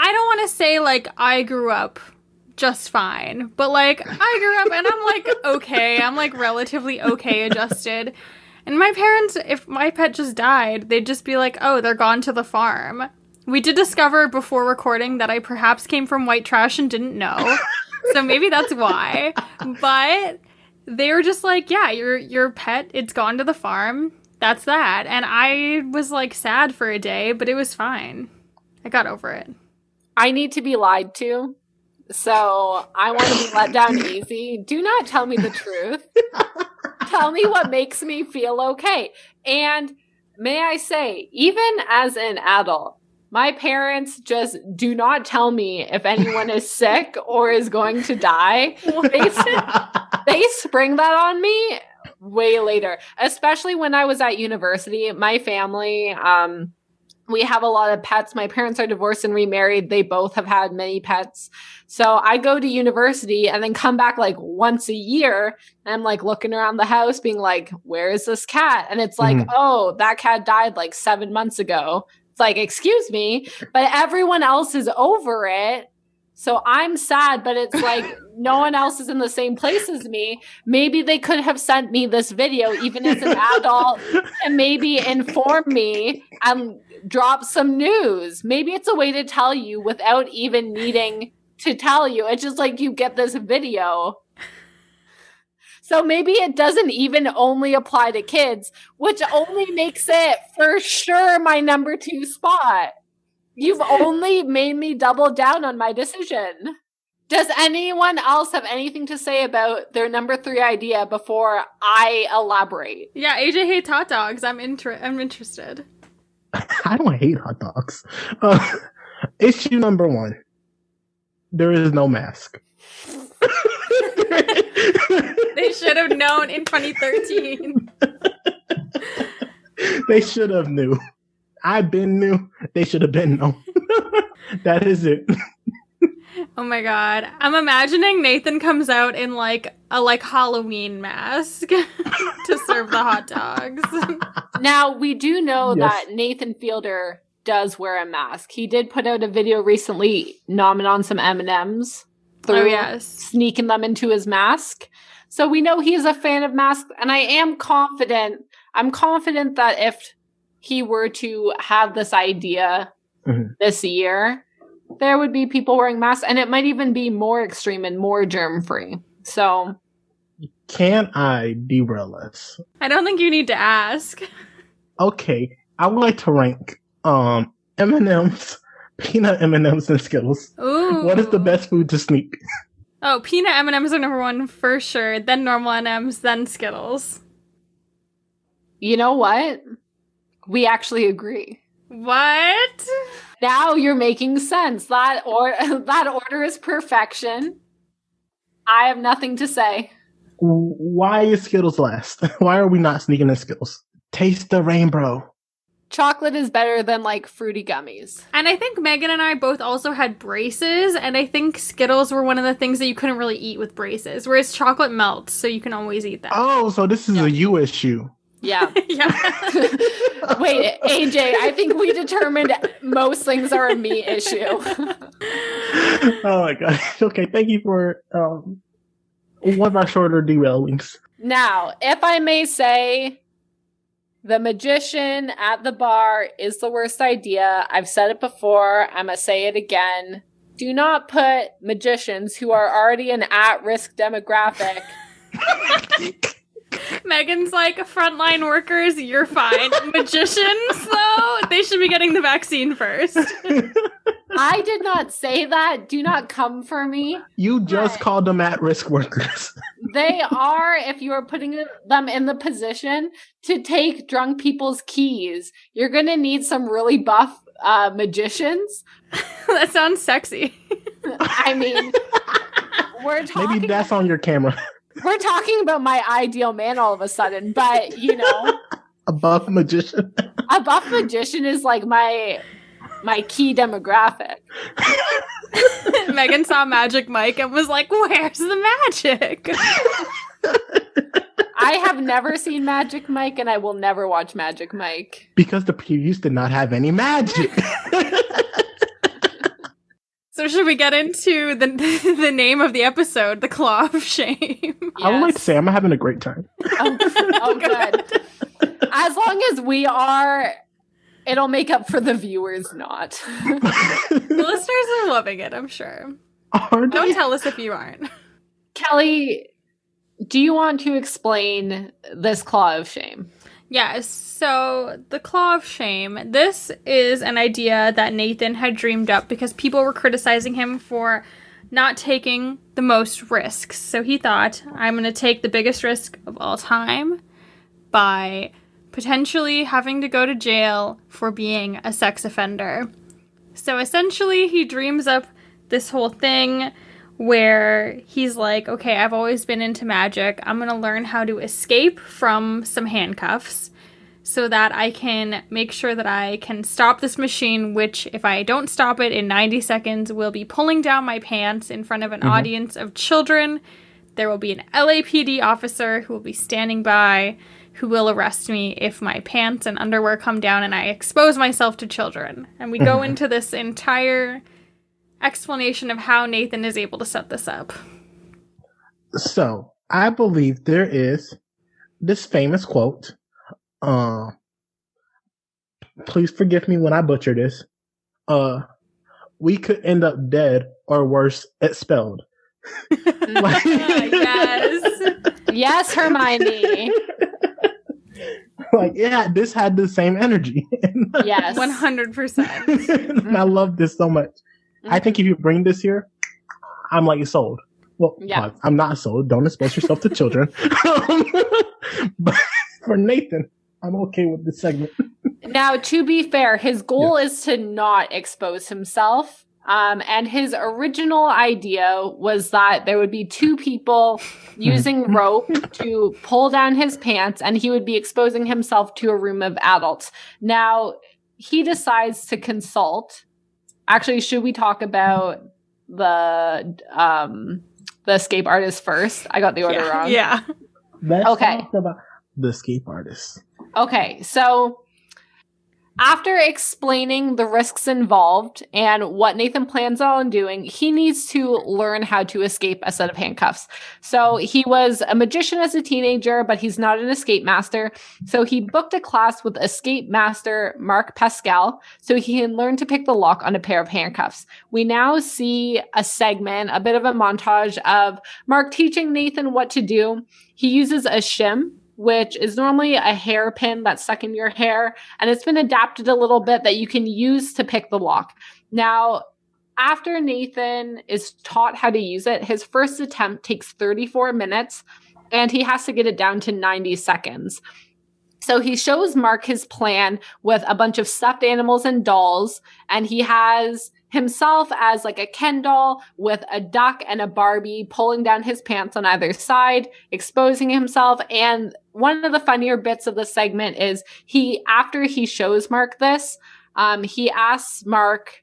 I don't want to say I grew up just fine, but I grew up and I'm okay. I'm relatively okay adjusted. And my parents, if my pet just died, they'd just be like, oh, they're gone to the farm. We did discover before recording that I perhaps came from white trash and didn't know. So maybe that's why. But they were just like, yeah, your pet, it's gone to the farm. That's that. And I was sad for a day, but it was fine. I got over it. I need to be lied to. So I want to be let down easy. Do not tell me the truth. Tell me what makes me feel okay. And may I say, even as an adult, my parents just do not tell me if anyone is sick or is going to die. They spring that on me way later, especially when I was at university. My family, we have a lot of pets. My parents are divorced and remarried. They both have had many pets. So I go to university and then come back once a year. And I'm looking around the house being where is this cat? And it's oh, that cat died 7 months ago. It's like, excuse me, but everyone else is over it. So I'm sad, but it's like no one else is in the same place as me. Maybe they could have sent me this video, even as an adult, and maybe inform me and drop some news. Maybe it's a way to tell you without even needing to tell you. It's just like you get this video. So maybe it doesn't even only apply to kids, which only makes it for sure my number 2 spot. You've only made me double down on my decision. Does anyone else have anything to say about their number 3 idea before I elaborate? Yeah, AJ hates hot dogs. I'm interested. I don't hate hot dogs. Issue number 1. There is no mask. They should have known in 2013. They should have knew. I've been new. They should have been known. That is it. Oh my god. I'm imagining Nathan comes out in like a Halloween mask to serve the hot dogs. Now, we do know Yes. that Nathan Fielder does wear a mask. He did put out a video recently nomming on some M&Ms Oh yes. sneaking them into his mask. So we know he's a fan of masks, and I am confident. I'm confident that if he were to have this idea this year, there would be people wearing masks, and it might even be more extreme and more germ-free. So, Can I derail us? I don't think you need to ask. Okay, I would like to rank M&Ms, peanut M&Ms, and Skittles. Ooh. What is the best food to sneak? Oh, peanut M&Ms are number 1 for sure. Then normal M&Ms, then Skittles. you know what? We actually agree. What? Now you're making sense. That order is perfection. I have nothing to say. Why is Skittles last? Why are we not sneaking in Skittles? Taste the rainbow. Chocolate is better than like fruity gummies. And I think Megan and I both also had braces, and I think Skittles were one of the things that you couldn't really eat with braces, whereas chocolate melts, so you can always eat that. Oh, so this is a you issue. Yeah. Yeah. Wait, AJ, I think we determined most things are a me issue. Oh my god. Okay, thank you for one of our shorter derailings. Now, if I may say, the magician at the bar is the worst idea. I've said it before. I'm going to say it again. Do not put magicians who are already an at-risk demographic. Megan's like, frontline workers, you're fine. Magicians, though, they should be getting the vaccine first. I did not say that. Do not come for me. You just Right. called them at-risk workers. They are, if you are putting them in the position to take drunk people's keys. You're going to need some really buff magicians. That sounds sexy. I mean, we're talking... Maybe that's on your camera. We're talking about my ideal man all of a sudden, but, you know, A buff magician. a buff magician is like my key demographic. Megan saw Magic Mike and was like, where's the magic? I have never seen Magic Mike, and I will never watch Magic Mike. Because the previews did not have any magic. So should we get into the name of the episode, The Claw of Shame? I would like to say I'm having a great time. Oh, good. As long as we are, it'll make up for the viewers not. The listeners are loving it, I'm sure. Are Don't they? tell us if you aren't. Kelly, do you want to explain this Claw of Shame? Yes, so the Claw of Shame. This is an idea that Nathan had dreamed up because people were criticizing him for not taking the most risks. So he thought, I'm going to take the biggest risk of all time by potentially having to go to jail for being a sex offender. So essentially, he dreams up this whole thing where he's like, okay, I've always been into magic. I'm going to learn how to escape from some handcuffs so that I can make sure that I can stop this machine, which if I don't stop it in 90 seconds, will be pulling down my pants in front of an audience of children There will be an LAPD officer who will be standing by, who will arrest me if my pants and underwear come down and I expose myself to children. And we go into this entire explanation of how Nathan is able to set this up. So, I believe there is this famous quote. Please forgive me when I butcher this. We could end up dead or worse, expelled. Yes. Yes, Hermione. Like, yeah, this had the same energy. Yes. 100%. And I love this so much. I think if you bring this here, I'm like sold. Well, Yeah. I'm not sold. Don't expose yourself to children. But for Nathan, I'm okay with this segment. Now, to be fair, his goal is to not expose himself. And his original idea was that there would be two people using rope to pull down his pants, and he would be exposing himself to a room of adults. Now, he decides to consult. Actually, should we talk about the escape artist first? I got the order wrong. Yeah. Let's Okay. talk about the escape artist. Okay, so after explaining the risks involved and what Nathan plans on doing, he needs to learn how to escape a set of handcuffs. So he was a magician as a teenager, but he's not an escape master. So he booked a class with escape master Mark Pascal so he can learn to pick the lock on a pair of handcuffs. We now see a segment, a bit of a montage of Mark teaching Nathan what to do. He uses a shim, which is normally a hairpin that's stuck in your hair, and it's been adapted a little bit that you can use to pick the lock. Now, after Nathan is taught how to use it, his first attempt takes 34 minutes, and he has to get it down to 90 seconds. So he shows Mark his plan with a bunch of stuffed animals and dolls, and he has himself as like a Ken doll with a duck and a Barbie pulling down his pants on either side, exposing himself. And one of the funnier bits of the segment is after he shows Mark this, he asks Mark,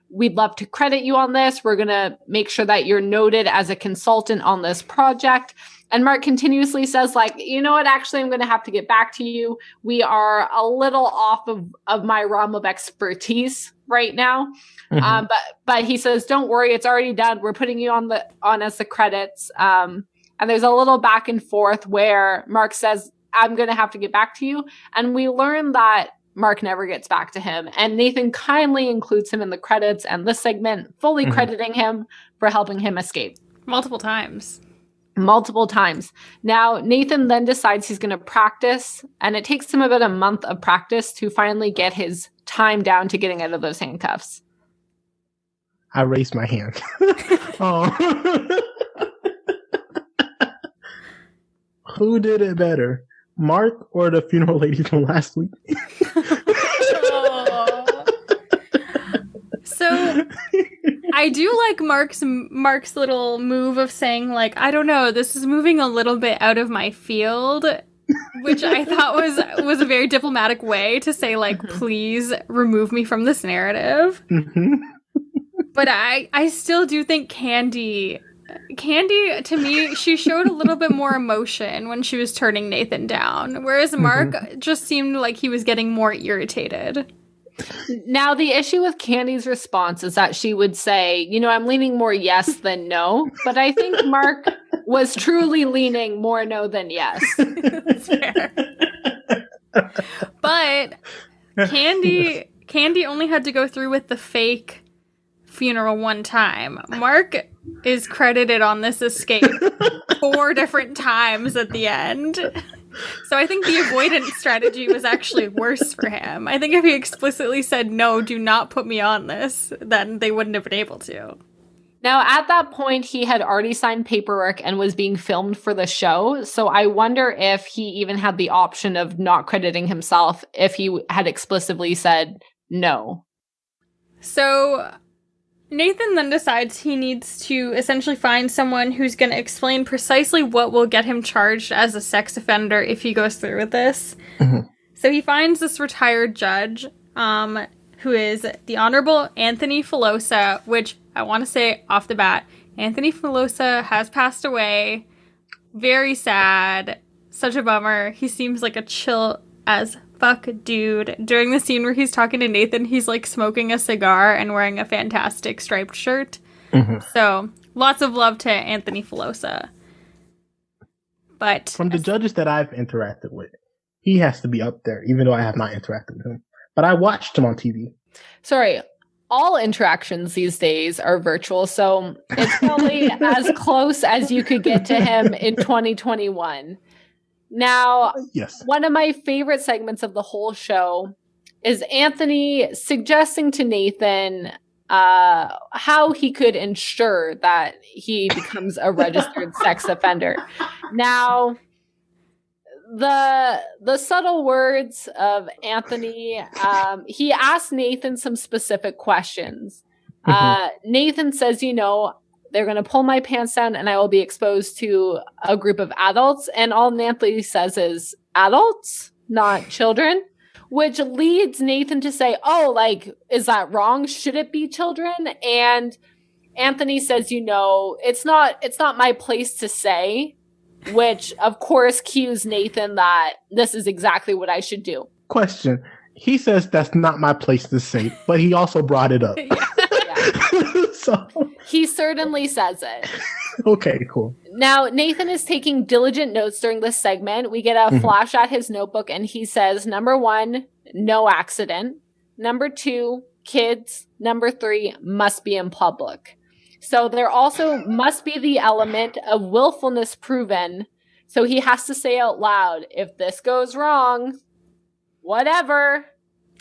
we'd love to credit you on this. We're going to make sure that you're noted as a consultant on this project. And Mark continuously says, you know what, actually, I'm going to have to get back to you. We are a little off of my realm of expertise right now. Mm-hmm. But he says, don't worry, it's already done. We're putting you on as the credits. And there's a little back and forth where Mark says, I'm going to have to get back to you. And we learn that Mark never gets back to him. And Nathan kindly includes him in the credits and this segment, fully crediting him for helping him escape. Multiple times. Now, Nathan then decides he's going to practice, and it takes him about a month of practice to finally get his time down to getting out of those handcuffs. I raised my hand. Who did it better, Mark or the funeral lady from last week? So I do like Mark's little move of saying, I don't know, this is moving a little bit out of my field, which I thought was a very diplomatic way to say, please remove me from this narrative. Mm-hmm. But I still do think Candy, to me, she showed a little bit more emotion when she was turning Nathan down, whereas Mark just seemed like he was getting more irritated. Now, the issue with Candy's response is that she would say, I'm leaning more yes than no. But I think Mark was truly leaning more no than yes. That's fair. But Candy only had to go through with the fake funeral one time. Mark is credited on this escape 4 different times at the end. So I think the avoidance strategy was actually worse for him. I think if he explicitly said, no, do not put me on this, then they wouldn't have been able to. Now, at that point, he had already signed paperwork and was being filmed for the show. So I wonder if he even had the option of not crediting himself if he had explicitly said no. So Nathan then decides he needs to essentially find someone who's going to explain precisely what will get him charged as a sex offender if he goes through with this. Mm-hmm. So he finds this retired judge, who is the Honorable Anthony Filosa, which I want to say off the bat, Anthony Filosa has passed away. Very sad. Such a bummer. He seems like a chill as fuck dude. During the scene where he's talking to Nathan, he's like smoking a cigar and wearing a fantastic striped shirt. So lots of love to Anthony Filosa. But from the judges that I've interacted with, he has to be up there, even though I have not interacted with him. But I watched him on TV. Sorry, all interactions these days are virtual, so it's probably as close as you could get to him in 2021. Now, yes, one of my favorite segments of the whole show is Anthony suggesting to Nathan how he could ensure that he becomes a registered sex offender. Now, the subtle words of Anthony, he asked Nathan some specific questions. Nathan says, you know, they're going to pull my pants down and I will be exposed to a group of adults. And all Anthony says is adults, not children, which leads Nathan to say, oh, like, is that wrong? Should it be children? And Anthony says, you know, it's not my place to say, which of course cues Nathan that this is exactly what I should do. Question. He says that's not my place to say, but he also brought it up. So he certainly says it. Okay, cool. Now, Nathan is taking diligent notes during this segment. We get a flash at his notebook and he says, number 1, no accident. Number 2, kids. Number 3, must be in public. So there also must be the element of willfulness proven. So he has to say out loud, if this goes wrong, whatever.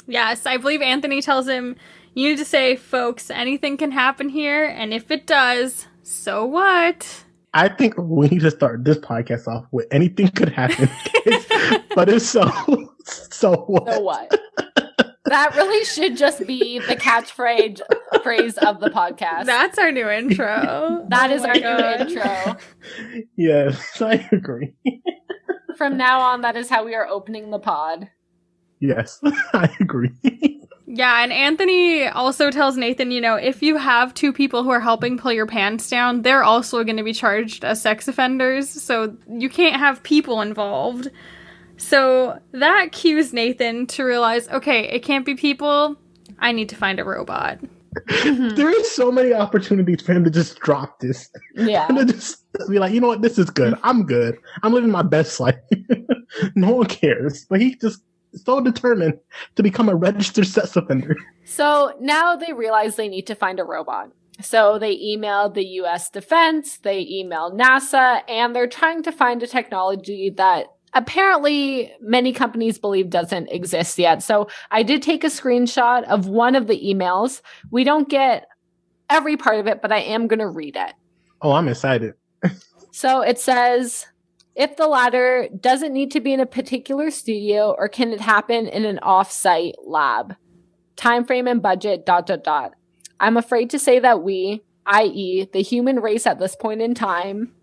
Yes, I believe Anthony tells him, you need to say, folks, anything can happen here, and if it does, so what? I think we need to start this podcast off with anything could happen. But it's so what? So what? That really should just be the catchphrase of the podcast. That's our new intro. That is our new intro. Yes, I agree. From now on, that is how we are opening the pod. Yes, I agree. Yeah, and Anthony also tells Nathan, you know, if you have 2 people who are helping pull your pants down, they're also going to be charged as sex offenders, so you can't have people involved. So that cues Nathan to realize, okay, it can't be people. I need to find a robot. There is so many opportunities for him to just drop this. Yeah. And to just be like, you know what, this is good. I'm good. I'm living my best life. No one cares. But he's just so determined to become a registered sex offender. So now they realize they need to find a robot. So they emailed the US Defense, they emailed NASA, and they're trying to find a technology that apparently many companies believe doesn't exist yet. So I did take a screenshot of one of the emails. We don't get every part of it, but I am going to read it. Oh, I'm excited. So it says, if the latter doesn't need to be in a particular studio, or can it happen in an off-site lab? Time frame and budget, ... I'm afraid to say that we, i.e. the human race at this point in time,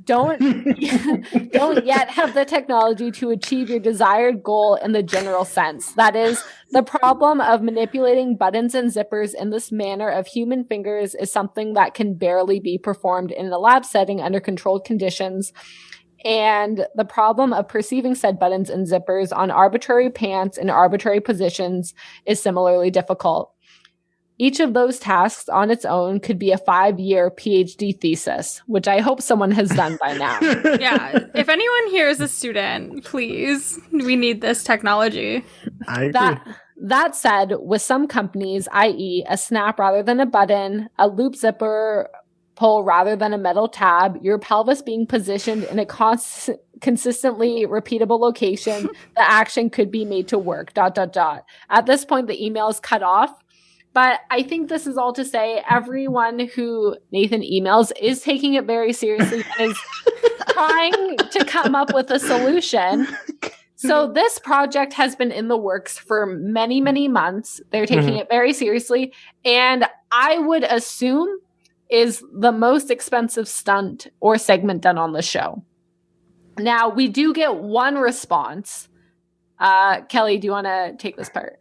don't yet have the technology to achieve your desired goal in the general sense. That is, the problem of manipulating buttons and zippers in this manner of human fingers is something that can barely be performed in a lab setting under controlled conditions. And the problem of perceiving said buttons and zippers on arbitrary pants in arbitrary positions is similarly difficult. Each of those tasks on its own could be a 5-year PhD thesis, which I hope someone has done by now. Yeah, if anyone here is a student, please, we need this technology. I agree. That said, with some companies, i.e. a snap rather than a button, a loop zipper pull rather than a metal tab, your pelvis being positioned in a consistently repeatable location, the action could be made to work, ... At this point, the email is cut off. But I think this is all to say everyone who Nathan emails is taking it very seriously and is trying to come up with a solution. So this project has been in the works for many, many months. They're taking it very seriously. And I would assume is the most expensive stunt or segment done on the show. Now, we do get one response. Kelly, do you want to take this part?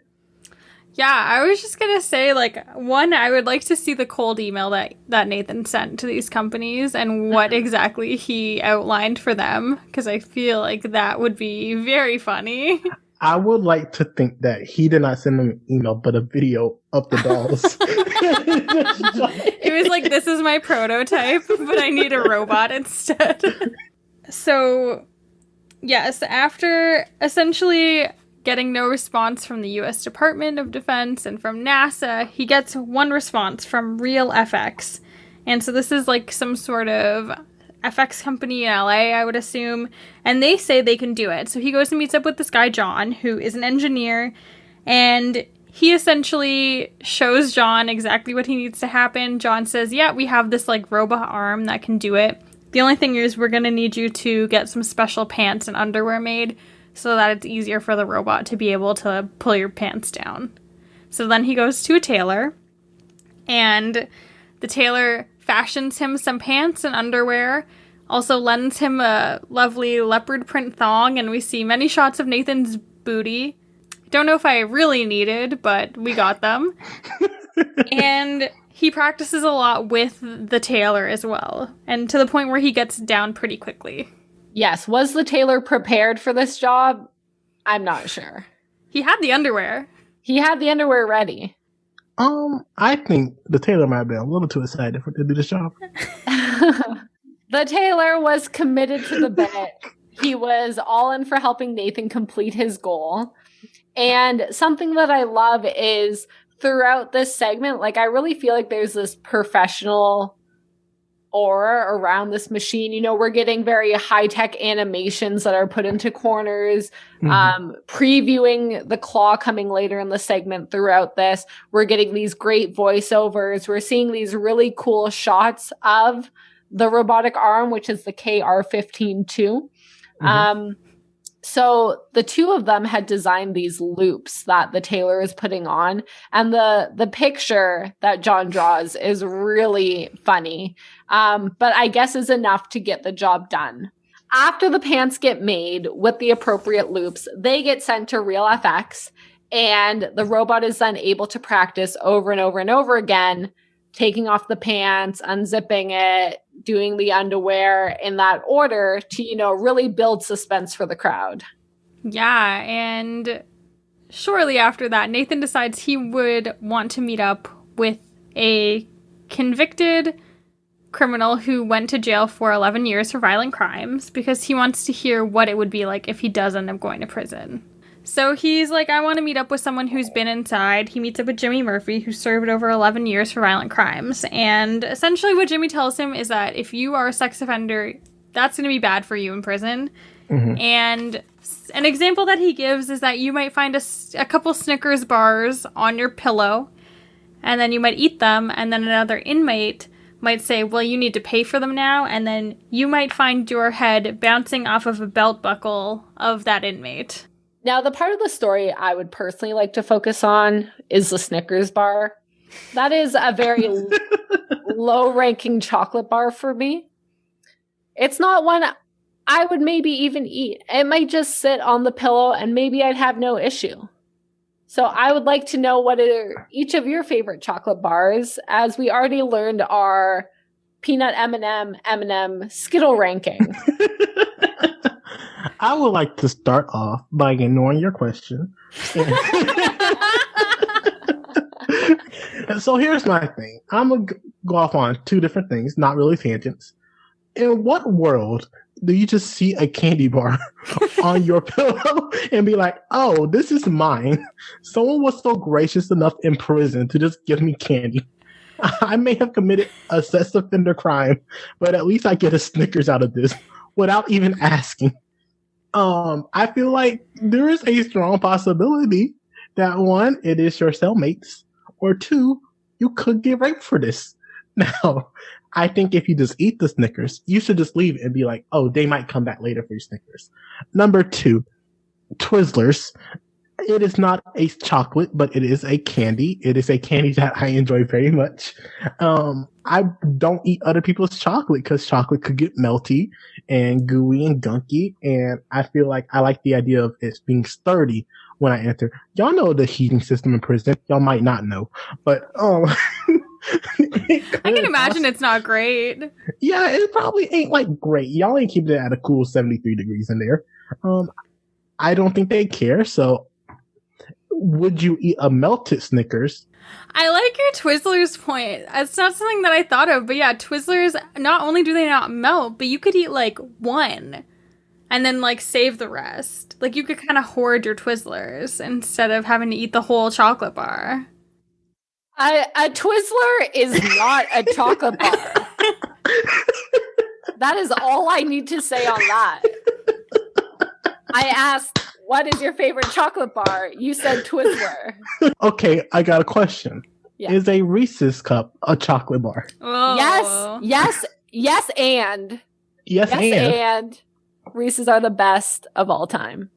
Yeah, I was just gonna say, like, one, I would like to see the cold email that Nathan sent to these companies and what exactly he outlined for them, because I feel like that would be very funny. I would like to think that he did not send them an email, but a video of the dolls. It was like, this is my prototype, but I need a robot instead. So, yes, after essentially getting no response from the US Department of Defense and from NASA, he gets one response from Real FX. And so this is like some sort of FX company in LA, I would assume, and they say they can do it. So he goes and meets up with this guy, John, who is an engineer, and he essentially shows John exactly what he needs to happen. John says, yeah, we have this like robot arm that can do it. The only thing is we're going to need you to get some special pants and underwear made so that it's easier for the robot to be able to pull your pants down. So then he goes to a tailor, and the tailor fashions him some pants and underwear, also lends him a lovely leopard print thong, and we see many shots of Nathan's booty. Don't know if I really needed, but we got them. And he practices a lot with the tailor as well, and to the point where he gets down pretty quickly. Yes. Was the tailor prepared for this job? I'm not sure. He had the underwear. He had the underwear ready. I think the tailor might have been a little too excited to do this job. The tailor was committed to the bit. He was all in for helping Nathan complete his goal. And something that I love is throughout this segment, like, I really feel like there's this professional aura around this machine. You know, we're getting very high-tech animations that are put into corners, previewing the claw coming later in the segment. Throughout this, we're getting these great voiceovers. We're seeing these really cool shots of the robotic arm, which is the KR-15-2. So the two of them had designed these loops that the tailor is putting on, and the picture that John draws is really funny, but I guess is enough to get the job done. After the pants get made with the appropriate loops, they get sent to Real FX, and the robot is then able to practice over and over and over again, taking off the pants, unzipping it, doing the underwear in that order to, you know, really build suspense for the crowd. Yeah, and shortly after that, Nathan decides he would want to meet up with a convicted criminal who went to jail for 11 years for violent crimes, because he wants to hear what it would be like if he does end up going to prison. So he's like, I want to meet up with someone who's been inside. He meets up with Jimmy Murphy, who served over 11 years for violent crimes. And essentially what Jimmy tells him is that if you are a sex offender, that's going to be bad for you in prison. And an example that he gives is that you might find a couple Snickers bars on your pillow, and then you might eat them, and then another inmate might say, well, you need to pay for them now, and then you might find your head bouncing off of a belt buckle of that inmate. Now, the part of the story I would personally like to focus on is the Snickers bar. That is a very low-ranking chocolate bar for me. It's not one I would maybe even eat. It might just sit on the pillow and maybe I'd have no issue. So I would like to know what are each of your favorite chocolate bars, as we already learned our peanut M&M, Skittle ranking. I would like to start off by ignoring your question. So here's my thing. I'm going to go off on two different things, not really tangents. In what world do you just see a candy bar on your pillow and be like, oh, this is mine? Someone was so gracious enough in prison to just give me candy. I may have committed a sex offender crime, but at least I get a Snickers out of this without even asking. I feel like there is a strong possibility that one, it is your cellmates, or two, you could get raped for this. Now, I think if you just eat the Snickers, you should just leave and be like, oh, they might come back later for your Snickers. Number two, Twizzlers. It is not a chocolate, but it is a candy. It is a candy that I enjoy very much. I don't eat other people's chocolate because chocolate could get melty and gooey and gunky. And I feel like I like the idea of it being sturdy when I enter. Y'all know the heating system in prison. Y'all might not know, but I can imagine it's not great. Yeah, it probably ain't like great. Y'all ain't keeping it at a cool 73 degrees in there. I don't think they care. So, would you eat a melted Snickers? I like your Twizzlers point. It's not something that I thought of, but yeah, Twizzlers, not only do they not melt, but you could eat like one and then like save the rest. Like you could kind of hoard your Twizzlers instead of having to eat the whole chocolate bar. A Twizzler is not a chocolate bar. That is all I need to say on that. I asked, what is your favorite chocolate bar? You said Twizzler. Okay, I got a question. Yeah. Is a Reese's cup a chocolate bar? Oh. Yes, and Reese's are the best of all time.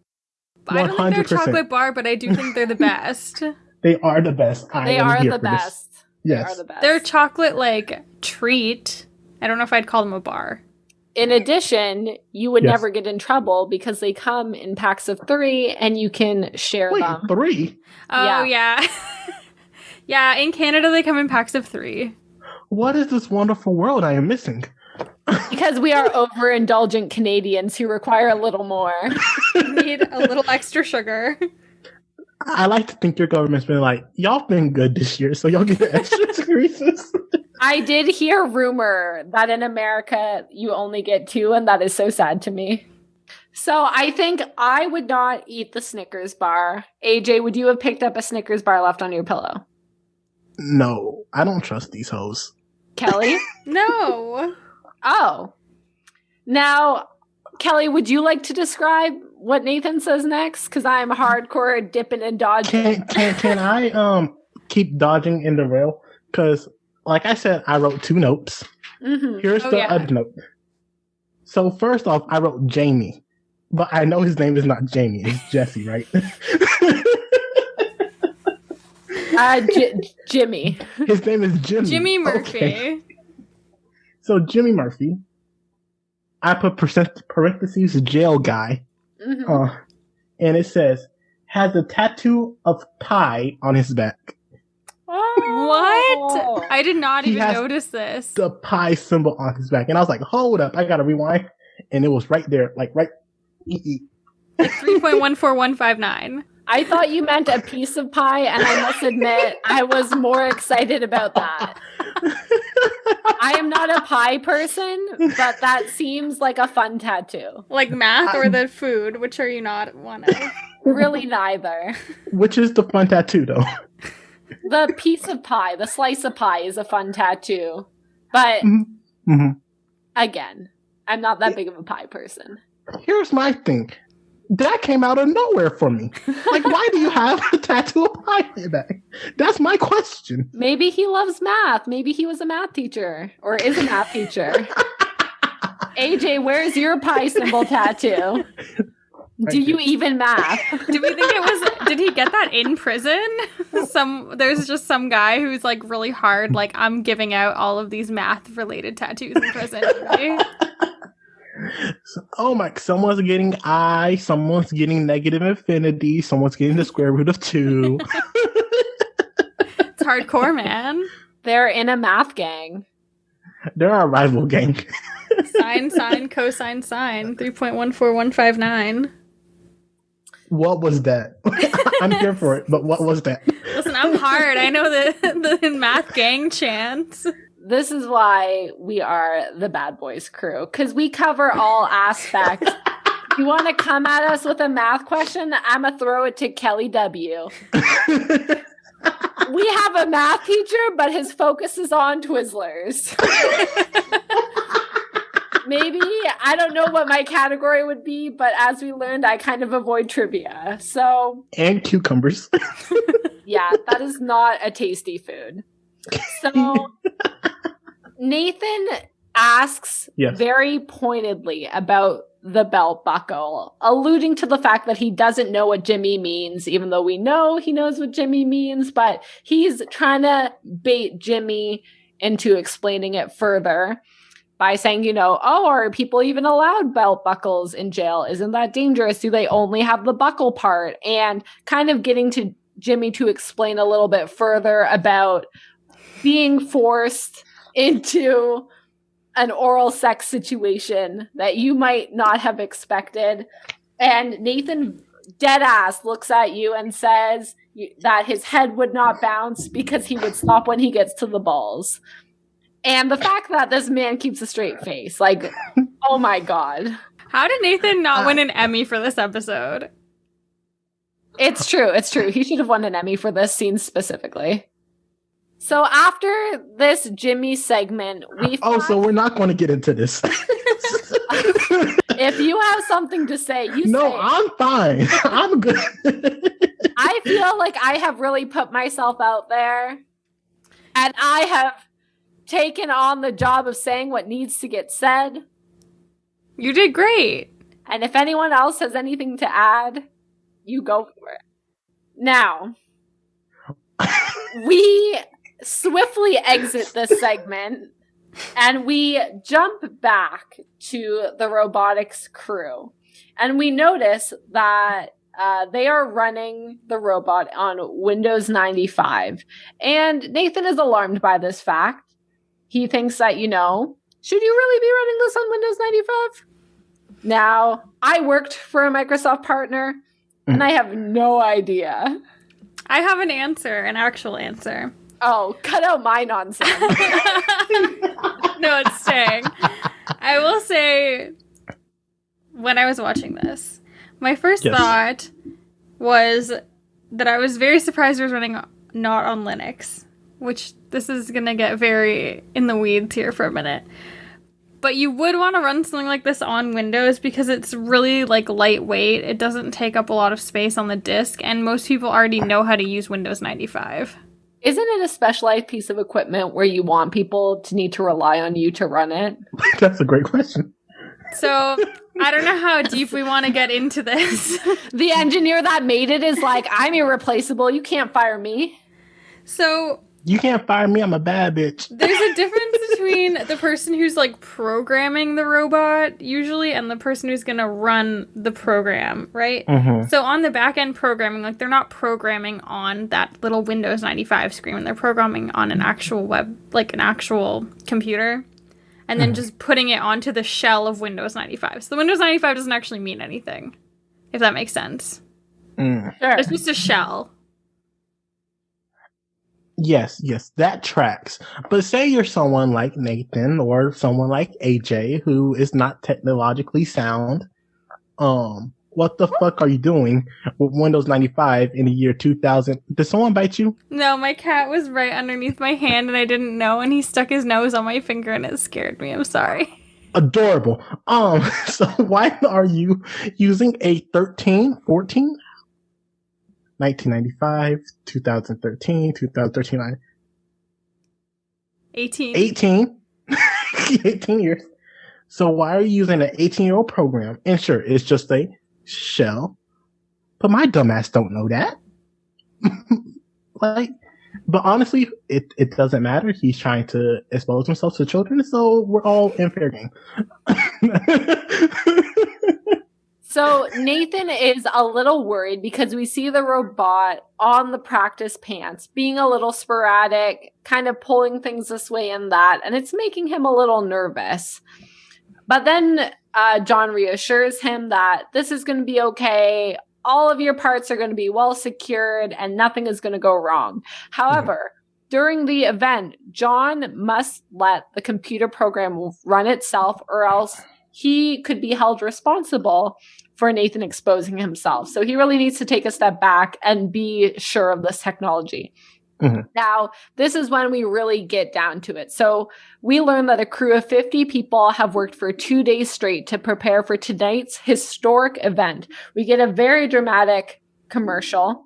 100%. I don't think they're a chocolate bar, but I do think they're the best. They are the best. They are the best. Yes. They are the best. They're a chocolate like treat. I don't know if I'd call them a bar. In addition, you would never get in trouble because they come in packs of 3 and you can share them. 3? Oh, yeah. Yeah, in Canada they come in packs of 3. What is this wonderful world I am missing? Because we are overindulgent Canadians who require a little more. Need a little extra sugar. I like to think your government's been like, y'all been good this year, so y'all get the extra Reese's. I did hear a rumor that in America you only get 2, and that is so sad to me. So I think I would not eat the Snickers bar. AJ, would you have picked up a Snickers bar left on your pillow? No, I don't trust these hoes. Kelly? No. Oh. Now, Kelly, would you like to describe what Nathan says next? Because I'm hardcore dipping and dodging. Can I keep dodging in the rail? Because, like I said, I wrote 2 notes. Mm-hmm. Here's the other note. So first off, I wrote Jamie, but I know his name is not Jamie. It's Jesse, right? Jimmy. His name is Jimmy. Jimmy Murphy. Okay. So Jimmy Murphy. I put parentheses jail guy. Mm-hmm. And it says, has a tattoo of pie on his back. Oh. What? I did not even notice this. The pie symbol on his back. And I was like, hold up, I gotta rewind. And it was right there, like right. Like 3.14159. I thought you meant a piece of pie, and I must admit, I was more excited about that. I am not a pie person, but that seems like a fun tattoo. Like math or the food? Which are you not one of? Really neither. Which is the fun tattoo, though? The piece of pie, the slice of pie is a fun tattoo. But, again, I'm not that big of a pie person. Here's my thing. That came out of nowhere for me. Like, why do you have a tattoo of pie on your back? That's my question. Maybe he loves math. Maybe he was a math teacher. Or is a math teacher. AJ, where's your pie symbol tattoo? Do you even math? Do we think it was... Did he get that in prison? There's just some guy who's, like, really hard. Like, I'm giving out all of these math-related tattoos in prison. Right? Someone's getting I, someone's getting negative infinity, someone's getting the square root of 2. It's hardcore, man. They're in a math gang. They're a rival gang. Sine, cosine, sine. 3.14159. What was that? I'm here for it, but what was that? Listen, I'm hard. I know the math gang chants. This is why we are the Bad Boys crew, because we cover all aspects. If you want to come at us with a math question, I'm going to throw it to Kelly W. We have a math teacher, but his focus is on Twizzlers. Maybe, I don't know what my category would be, but as we learned, I kind of avoid trivia. And cucumbers. Yeah, that is not a tasty food. So... Nathan asks very pointedly about the belt buckle, alluding to the fact that he doesn't know what Jimmy means, even though we know he knows what Jimmy means, but he's trying to bait Jimmy into explaining it further. by saying, oh, are people even allowed belt buckles in jail? Isn't that dangerous? Do they only have the buckle part? And kind of getting to Jimmy to explain a little bit further about being forced into an oral sex situation that you might not have expected. And Nathan deadass looks at you and says that his head would not bounce because he would stop when he gets to the balls. And the fact that this man keeps a straight face, like, oh my God. How did Nathan not win an Emmy for this episode? It's true. He should have won an Emmy for this scene specifically. So after this Jimmy segment, so we're not going to get into this. If you have something to say, you say. No, I'm fine. I'm good. I feel like I have really put myself out there, and I have taken on the job of saying what needs to get said. You did great. And if anyone else has anything to add, you go for it. Now, we swiftly exit this segment and we jump back to the robotics crew. And we notice that they are running the robot on Windows 95. And Nathan is alarmed by this fact. He thinks that, should you really be running this on Windows 95? Now, I worked for a Microsoft partner, and I have no idea. I have an actual answer. Oh, cut out my nonsense. No, it's staying. I will say, when I was watching this, my first thought was that I was very surprised it was running not on Linux, which this is going to get very in the weeds here for a minute. But you would want to run something like this on Windows because it's really lightweight. It doesn't take up a lot of space on the disk, and most people already know how to use Windows 95. Isn't it a specialized piece of equipment where you want people to need to rely on you to run it? That's a great question. So, I don't know how deep we want to get into this. The engineer that made it is like, I'm irreplaceable. You can't fire me. So... You can't fire me. I'm a bad bitch. There's a difference between the person who's programming the robot usually and the person who's going to run the program, right? Mm-hmm. So on the back end programming, they're not programming on that little Windows 95 screen. They're programming on an actual an actual computer and then just putting it onto the shell of Windows 95. So the Windows 95 doesn't actually mean anything, if that makes sense. Sure. It's just a shell. Yes, that tracks. But say you're someone like Nathan or someone like AJ who is not technologically sound. What the fuck are you doing with Windows 95 in the year 2000? Did someone bite you? No, my cat was right underneath my hand and I didn't know, and he stuck his nose on my finger and it scared me. I'm sorry. Adorable. So why are you using a 14? 1995, 2013, 2013, 18. 18 years. So why are you using an 18-year-old program? And sure, it's just a shell. But my dumbass don't know that. But honestly, it doesn't matter. He's trying to expose himself to children, so we're all in fair game. So Nathan is a little worried because we see the robot on the practice pants being a little sporadic, kind of pulling things this way and that, and it's making him a little nervous. But then John reassures him that this is going to be okay. All of your parts are going to be well secured and nothing is going to go wrong. However, during the event, John must let the computer program run itself or else he could be held responsible for Nathan exposing himself. So he really needs to take a step back and be sure of this technology. Mm-hmm. Now, this is when we really get down to it. So we learn that a crew of 50 people have worked for 2 days straight to prepare for tonight's historic event. We get a very dramatic commercial,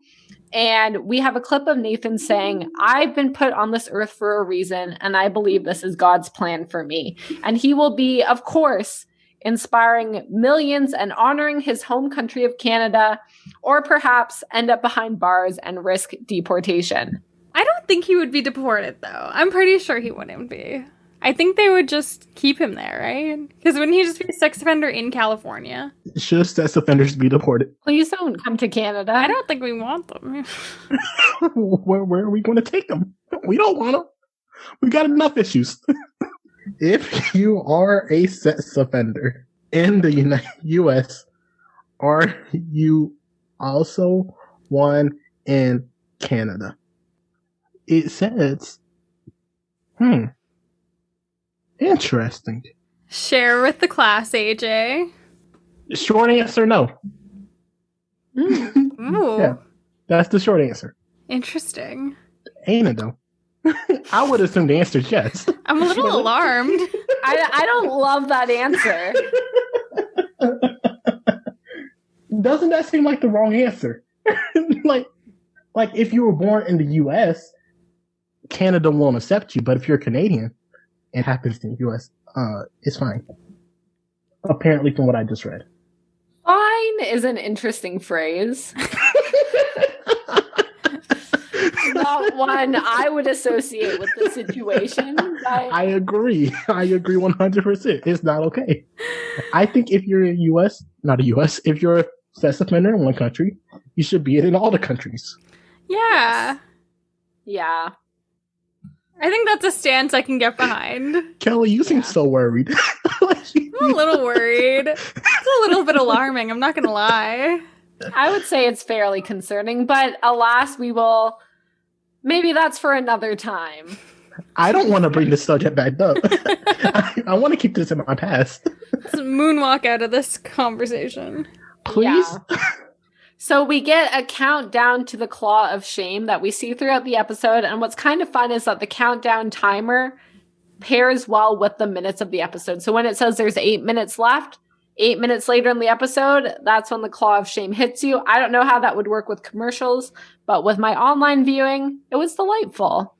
and we have a clip of Nathan saying, I've been put on this earth for a reason, and I believe this is God's plan for me. And he will be, of course, inspiring millions and honoring his home country of Canada, or perhaps end up behind bars and risk deportation. I don't think he would be deported, though. I'm pretty sure he wouldn't be. I think they would just keep him there, right? Because wouldn't he just be a sex offender in California? Should sex offenders be deported? Please don't come to Canada. I don't think we want them. Where are we going to take them? We don't want them. We got enough issues. If you are a sex offender in the U.S., are you also one in Canada? It says, interesting. Share with the class, AJ. Short answer, no. Ooh, Yeah, that's the short answer. interesting. Ain't it though? I would assume the answer is yes. I'm a little alarmed. I don't love that answer. Doesn't that seem like the wrong answer? like if you were born in the U.S., Canada won't accept you, but if you're Canadian and happens in the U.S., it's fine. Apparently, from what I just read. Fine is an interesting phrase. Not one I would associate with the situation. But... I agree. I agree 100%. It's not okay. I think if you're if you're a sex offender in one country, you should be in all the countries. Yeah. Yeah. I think that's a stance I can get behind. Kelly, you seem so worried. I'm a little worried. It's a little bit alarming, I'm not going to lie. I would say it's fairly concerning, but alas, we will... Maybe that's for another time. I don't want to bring this subject back up. I want to keep this in my past. Let's moonwalk out of this conversation. Please? Yeah. So we get a countdown to the claw of shame that we see throughout the episode. And what's kind of fun is that the countdown timer pairs well with the minutes of the episode. So when it says there's 8 minutes left, 8 minutes later in the episode, that's when the claw of shame hits you. I don't know how that would work with commercials, but with my online viewing, it was delightful.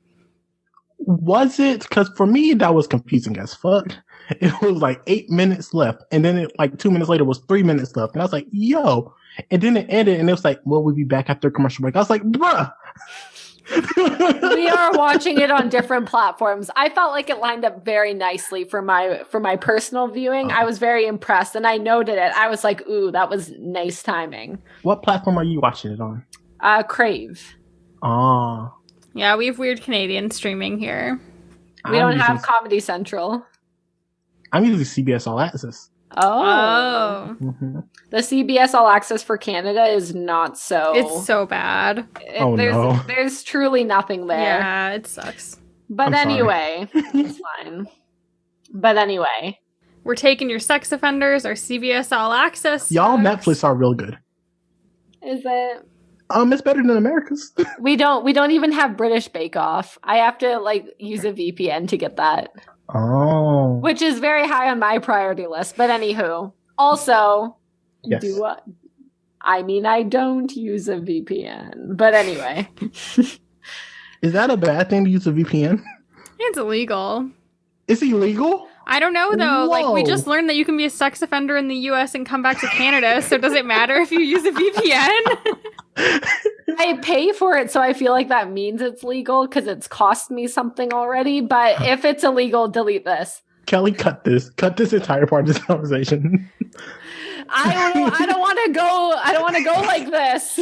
Was it? Because for me, that was confusing as fuck. It was like 8 minutes left. And then like 2 minutes later was 3 minutes left. And I was like, yo. And then it ended and it was like, well, we'll be back after commercial break. I was like, bruh. We are watching it on different platforms. I felt like it lined up very nicely for my personal viewing. I was very impressed and I noted it. I was like, ooh, that was nice timing. What platform are you watching it on? Crave. Oh. Yeah, we have weird Canadian streaming here. We don't have Comedy Central. I'm using CBS All Access. Oh. Mm-hmm. The CBS All Access for Canada is not so... It's so bad. There's truly nothing there. Yeah, it sucks. But anyway, it's fine. But anyway. We're taking your sex offenders, our CBS All Access. Y'all Netflix are real good. Is it? It's better than America's. We don't even have British Bake Off. I have to use a VPN to get that. Oh. Which is very high on my priority list. But anywho, also, yes. I don't use a VPN. But anyway. Is that a bad thing to use a VPN? It's illegal. It's illegal? I don't know, though. Whoa. We just learned that you can be a sex offender in the U.S. and come back to Canada, so does it matter if you use a VPN? I pay for it, so I feel like that means it's legal because it's cost me something already. But if it's illegal, delete this. Kelly, cut this. Cut this entire part of this conversation. I don't want to go like this.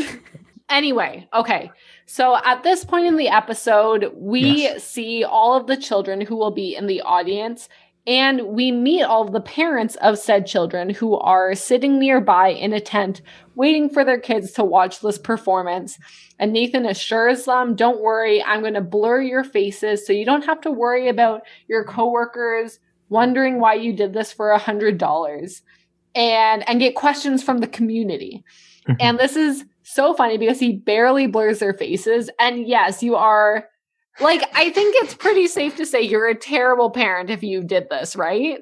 Anyway, okay. So at this point in the episode, we see all of the children who will be in the audience, and we meet all of the parents of said children who are sitting nearby in a tent waiting for their kids to watch this performance. And Nathan assures them, don't worry, I'm going to blur your faces so you don't have to worry about your coworkers wondering why you did this for $100 and get questions from the community. Mm-hmm. And this is so funny because he barely blurs their faces. And yes, you are... I think it's pretty safe to say you're a terrible parent if you did this, right?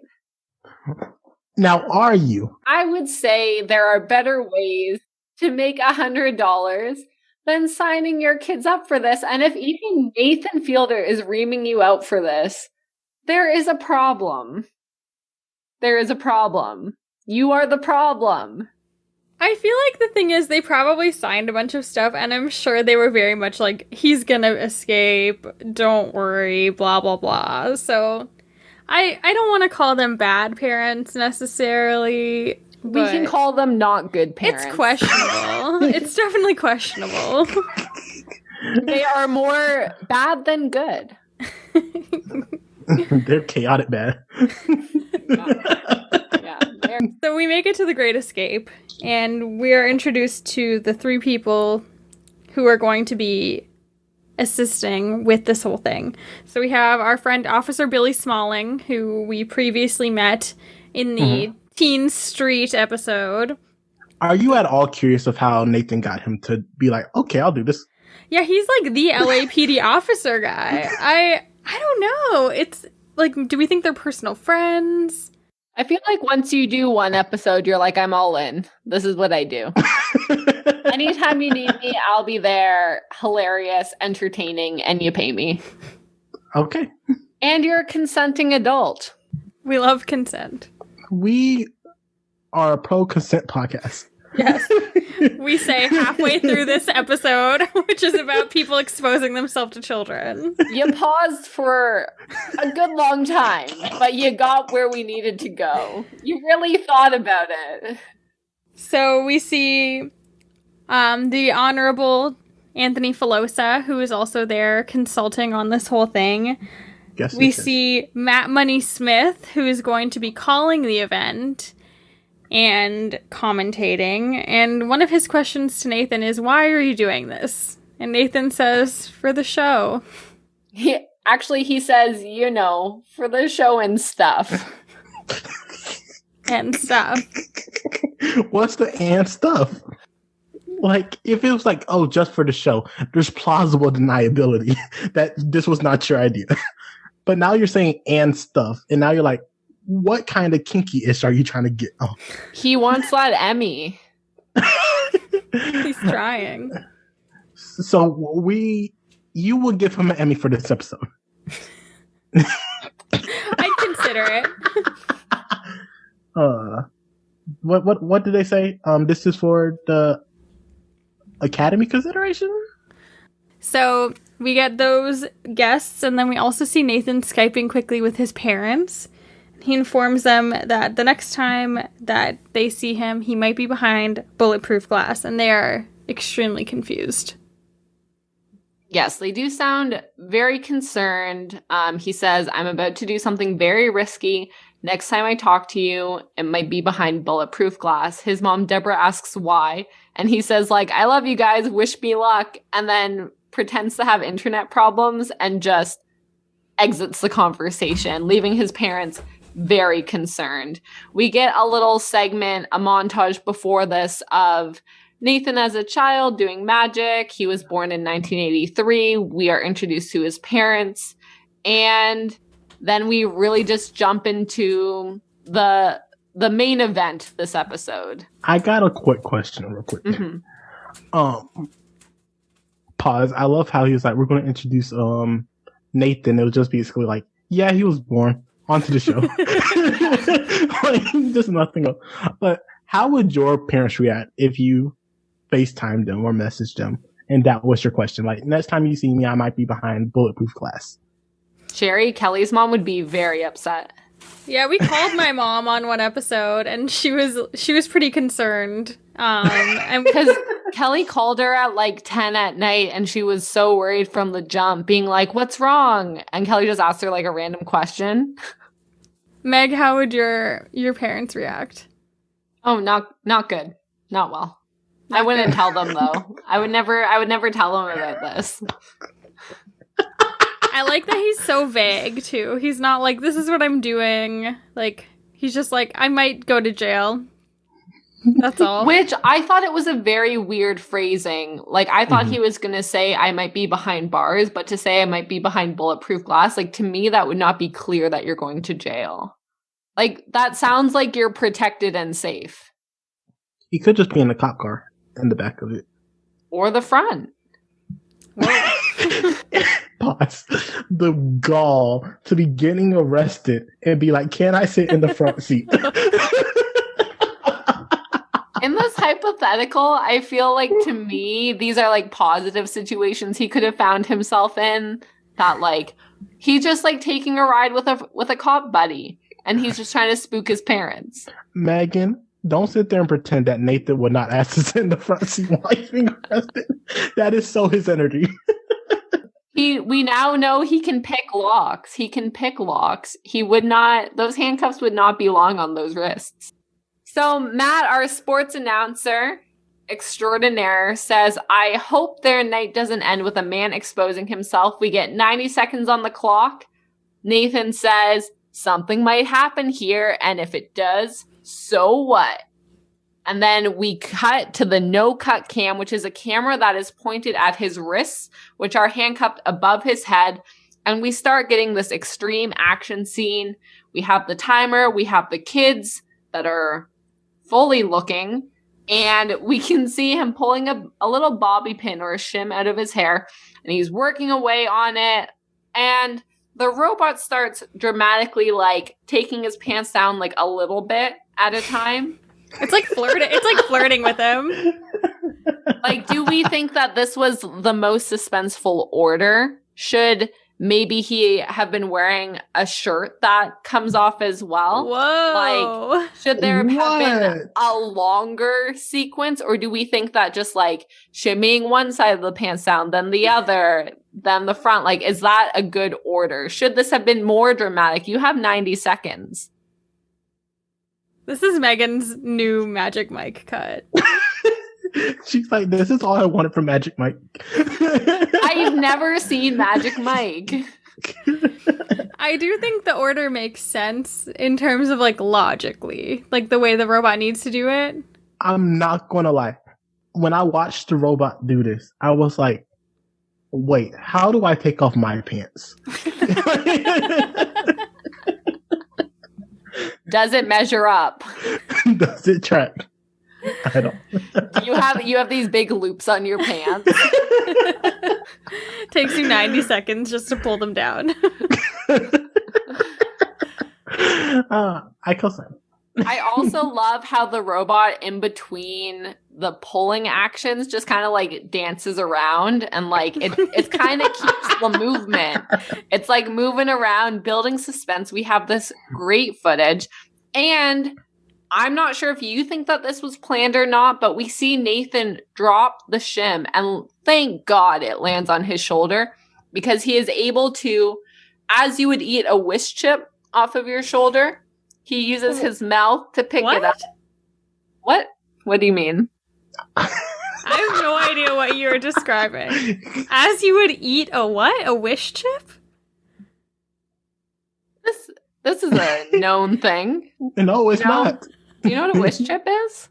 Now, are you? I would say there are better ways to make $100 than signing your kids up for this. And if even Nathan Fielder is reaming you out for this, there is a problem. There is a problem. You are the problem. I feel like the thing is they probably signed a bunch of stuff and I'm sure they were very much like, he's gonna escape, don't worry, blah, blah, blah. So I don't want to call them bad parents necessarily. We can call them not good parents. It's questionable. It's definitely questionable. They are more bad than good. They're chaotic bad. Yeah. So we make it to the Great Escape, and we are introduced to the three people who are going to be assisting with this whole thing. So we have our friend Officer Billy Smalling, who we previously met in the Teen Street episode. Are you at all curious of how Nathan got him to be like, okay, I'll do this? Yeah, he's like the LAPD officer guy. I don't know. It's like, do we think they're personal friends? I feel like once you do one episode, you're like, I'm all in. This is what I do. Anytime you need me, I'll be there. Hilarious, entertaining, and you pay me. Okay. And you're a consenting adult. We love consent. We are a pro-consent podcast. Yes. We say halfway through this episode, which is about people exposing themselves to children. You paused for a good long time, but you got where we needed to go. You really thought about it. So we see the Honorable Anthony Filosa, who is also there consulting on this whole thing. We see Matt Money Smith, who is going to be calling the event and commentating. And one of his questions to Nathan is, why are you doing this? And Nathan says, for the show. He says, you know, for the show and stuff. And stuff. What's the and stuff? Like, if it was like, oh, just for the show, there's plausible deniability that this was not your idea. But now you're saying and stuff, and now you're like, what kind of kinky-ish are you trying to get? Oh. He wants that Emmy. He's trying. So you will give him an Emmy for this episode. I'd consider it. What did they say? This is for the Academy consideration? So we get those guests, and then we also see Nathan Skyping quickly with his parents. He informs them that the next time that they see him, he might be behind bulletproof glass, and they are extremely confused. Yes, they do sound very concerned. He says, I'm about to do something very risky. Next time I talk to you, it might be behind bulletproof glass. His mom, Deborah, asks why. And he says, like, I love you guys, wish me luck. And then pretends to have internet problems and just exits the conversation, leaving his parents very concerned. We get a little segment, a montage before this of Nathan as a child doing magic. He was born in 1983. We are introduced to his parents. And then we really just jump into the main event this episode. I got a quick question real quick. Pause. I love how he was like, we're going to introduce Nathan. It was just basically like, yeah, he was born. Onto the show. Like, just nothing else. But how would your parents react if you FaceTimed them or messaged them and that was your question? Like, next time you see me, I might be behind bulletproof glass. Sherry, Kelly's mom would be very upset. Yeah, we called my mom on one episode, and she was pretty concerned. And because Kelly called her at like 10 at night, and she was so worried from the jump, being like, "What's wrong?" And Kelly just asked her like a random question. Meg, how would your parents react? Oh, not good, not well. I wouldn't tell them though. I would never tell them about this. I like that he's so vague, too. He's not like, this is what I'm doing. Like, he's just like, I might go to jail. That's all. Which I thought it was a very weird phrasing. Like, I thought he was going to say, I might be behind bars, but to say I might be behind bulletproof glass, like, to me, that would not be clear that you're going to jail. Like, that sounds like you're protected and safe. He could just be in the cop car in the back of it. Or the front. Pause. The gall to be getting arrested and be like, can I sit in the front seat? In this hypothetical, I feel like, to me, these are like positive situations he could have found himself in. That like, He's just like taking a ride with a cop buddy, and he's just trying to spook his parents. Megan, don't sit there and pretend that Nathan would not ask to sit in the front seat while he's being arrested. That is so his energy. We now know he can pick locks. He would not, those handcuffs would not be long on those wrists. So Matt, our sports announcer extraordinaire, says, I hope their night doesn't end with a man exposing himself. We get 90 seconds on the clock. Nathan says, something might happen here, and if it does, so what? And then we cut to the no-cut cam, which is a camera that is pointed at his wrists, which are handcuffed above his head. And we start getting this extreme action scene. We have the timer. We have the kids that are fully looking. And we can see him pulling a little bobby pin or a shim out of his hair. And he's working away on it. And the robot starts dramatically, like, taking his pants down, like, a little bit at a time. It's like flirting. It's like flirting with him. Like, do we think that this was the most suspenseful order? Should maybe he have been wearing a shirt that comes off as well? Whoa. Like, should there have been a longer sequence? Or do we think that just, like, shimmying one side of the pants down, then the other, then the front? Like, is that a good order? Should this have been more dramatic? You have 90 seconds. This is Megan's new Magic Mike cut. She's like, this is all I wanted from Magic Mike. I've never seen Magic Mike. I do think the order makes sense in terms of, like, logically. Like, the way the robot needs to do it. I'm not gonna lie. When I watched the robot do this, I was like, wait, how do I take off my pants? Does it measure up? Does it track? I don't. You have these big loops on your pants. Takes you 90 seconds just to pull them down. I co-sign. I also love how the robot in between the pulling actions just kind of like dances around and like it kind of keeps the movement. It's like moving around, building suspense. We have this great footage, and I'm not sure if you think that this was planned or not, but we see Nathan drop the shim, and thank God it lands on his shoulder, because he is able to, as you would eat a wish chip off of your shoulder, he uses his mouth to pick it up. What? What do you mean? I have no idea what you're describing. As you would eat a what? A wish chip? This is a known thing. No, it's not. Do you know what a wish chip is?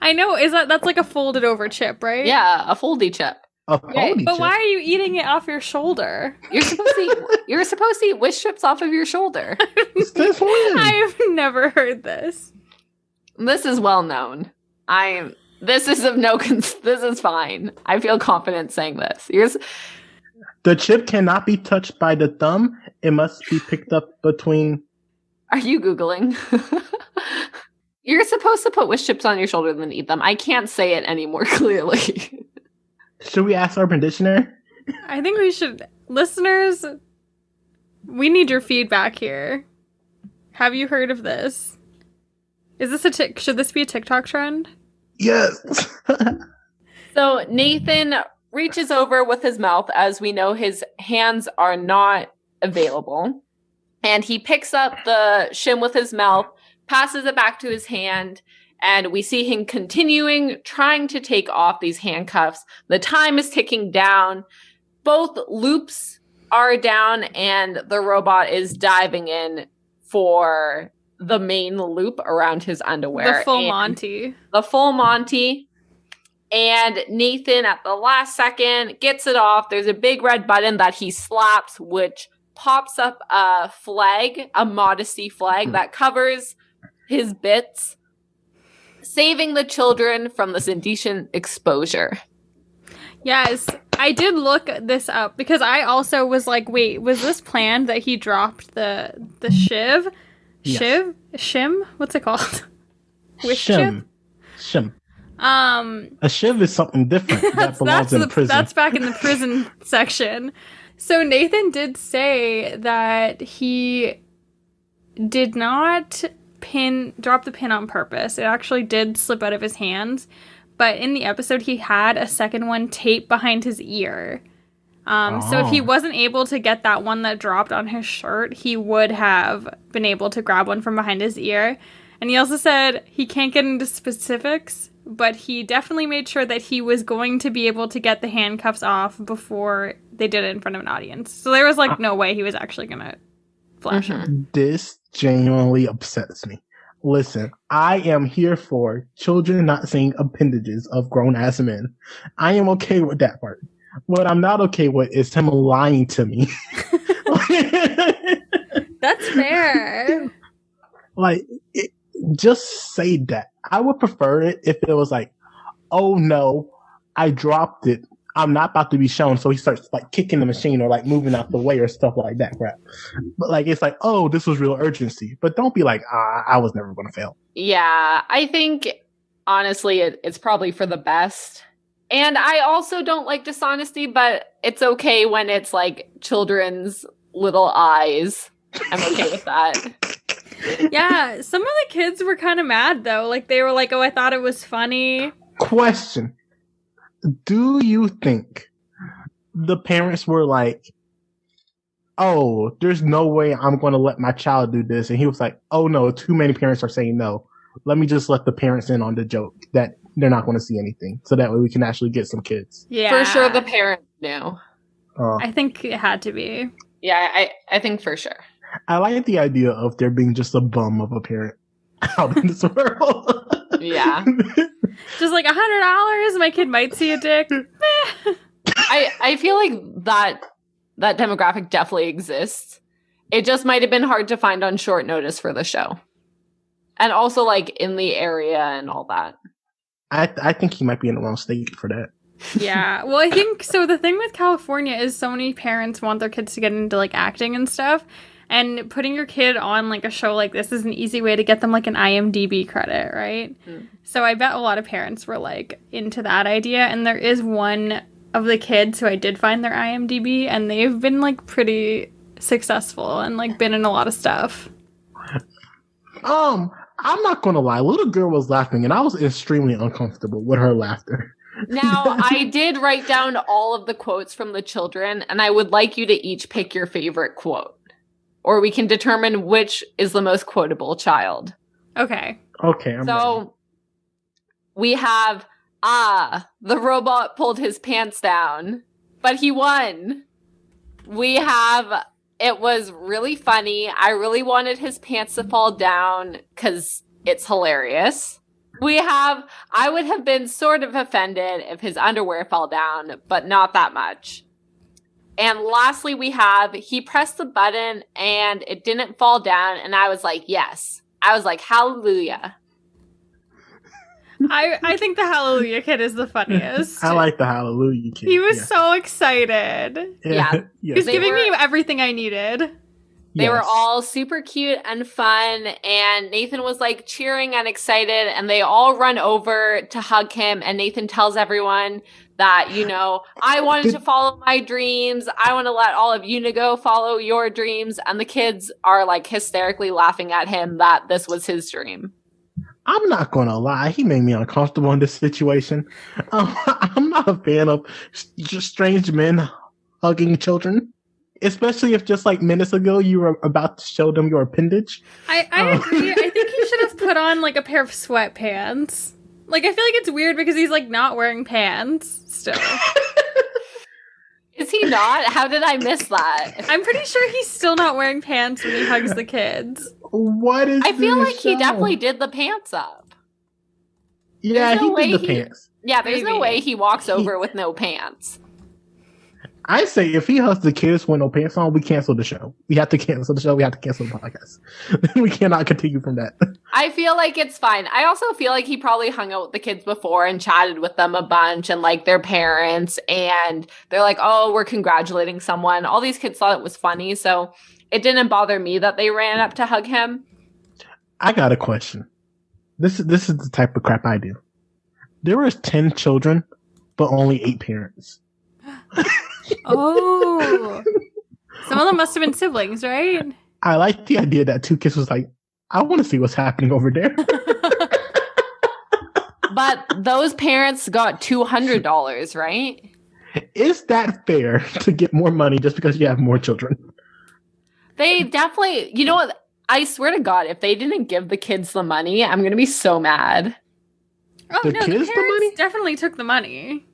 I know. That's like a folded over chip, right? Yeah, a foldy chip. A foldy But chip. why are you eating it off your shoulder? You're supposed to eat wish chips off of your shoulder. This one. I've never heard this. This is well known. This is fine. I feel confident saying this. The chip cannot be touched by the thumb. It must be picked up between. Are you Googling? You're supposed to put wish chips on your shoulder and then eat them. I can't say it any more clearly. Should we ask Urban Dictionary? I think we should. Listeners, we need your feedback here. Have you heard of this? Is this should this be a TikTok trend? Yes. So Nathan reaches over with his mouth, as we know his hands are not available. And he picks up the shim with his mouth, passes it back to his hand, and we see him continuing trying to take off these handcuffs. The time is ticking down. Both loops are down, and the robot is diving in for the main loop around his underwear. The full Monty. The full Monty. And Nathan, at the last second, gets it off. There's a big red button that he slaps, which pops up a flag, a modesty flag that covers his bits, saving the children from this indecent exposure. Yes, I did look this up because I also was like, wait, was this planned that he dropped the shiv? Yes. Shim? What's it called? Wish Shim. chip? A shiv is something different that belongs in prison. That's back in the prison section. So Nathan did say that he did not drop the pin on purpose. It actually did slip out of his hands. But in the episode, he had a second one taped behind his ear. So if he wasn't able to get that one that dropped on his shirt, he would have been able to grab one from behind his ear. And he also said he can't get into specifics, but he definitely made sure that he was going to be able to get the handcuffs off before they did it in front of an audience. So there was like no way he was actually going to flash him. This genuinely upsets me. Listen, I am here for children not seeing appendages of grown-ass men. I am okay with that part. What I'm not okay with is him lying to me. That's fair. Just say that. I would prefer it if it was like, oh no, I dropped it. I'm not about to be shown. So he starts like kicking the machine or like moving out the way or stuff like that crap. But like, it's like, oh, this was real urgency. But don't be like, I was never going to fail. Yeah, I think honestly, it's probably for the best. And I also don't like dishonesty, but it's okay when it's like children's little eyes. I'm okay with that. Yeah, some of the kids were kind of mad though. Like they were like, "Oh, I thought it was funny." Question: do you think the parents were like, "Oh, there's no way I'm going to let my child do this," and he was like, "Oh no, too many parents are saying no. Let me just let the parents in on the joke that they're not going to see anything, so that way we can actually get some kids." Yeah, for sure, the parents knew. I think it had to be. Yeah, I think for sure. I like the idea of there being just a bum of a parent out in this world. Yeah. Just like $100, my kid might see a dick. I feel like that demographic definitely exists. It just might have been hard to find on short notice for the show. And also like in the area and all that. I think he might be in the wrong state for that. Yeah. Well, I think so. The thing with California is so many parents want their kids to get into like acting and stuff. And putting your kid on like a show like this is an easy way to get them like an IMDb credit, right? Mm. So I bet a lot of parents were like into that idea. And there is one of the kids who I did find their IMDb, and they've been like pretty successful and like been in a lot of stuff. I'm not gonna lie, little girl was laughing, and I was extremely uncomfortable with her laughter. Now, I did write down all of the quotes from the children, and I would like you to each pick your favorite quote. Or we can determine which is the most quotable child. Okay. Okay, I'm ready. We have, the robot pulled his pants down, but he won. We have, it was really funny. I really wanted his pants to fall down because it's hilarious. We have, I would have been sort of offended if his underwear fell down, but not that much. And lastly, we have, he pressed the button and it didn't fall down. And I was like, yes. I was like, hallelujah. I think the Hallelujah Kid is the funniest. I like the Hallelujah Kid. He was so excited. Yeah. He was giving me everything I needed. They were all super cute and fun, and Nathan was like cheering and excited, and they all run over to hug him, and Nathan tells everyone that, you know, I wanted to follow my dreams. I want to let all of you go follow your dreams. And the kids are like hysterically laughing at him that this was his dream. I'm not going to lie. He made me uncomfortable in this situation. I'm not a fan of just strange men hugging children. Especially if just like minutes ago you were about to show them your appendage. I agree. I think he should have put on like a pair of sweatpants. Like, I feel like it's weird because he's like not wearing pants still. Is he not? How did I miss that? I'm pretty sure he's still not wearing pants when he hugs the kids. What is I feel like show? he definitely did the pants up. Yeah, he did the pants. Yeah, there's no way he walks over with no pants. I say if he hugs the kids with no pants on, we cancel the show. We have to cancel the show. We have to cancel the podcast. We cannot continue from that. I feel like it's fine. I also feel like he probably hung out with the kids before and chatted with them a bunch and like their parents. And they're like, oh, we're congratulating someone. All these kids thought it was funny. So it didn't bother me that they ran up to hug him. I got a question. This is the type of crap I do. There was 10 children, but only 8 parents. Oh. Some of them must have been siblings, right? I like the idea that two kids was like, I want to see what's happening over there. But those parents got $200, right? Is that fair to get more money just because you have more children? They definitely, you know what? I swear to God, if they didn't give the kids the money, I'm going to be so mad. Oh, The no, kids the the money? parents definitely took the money.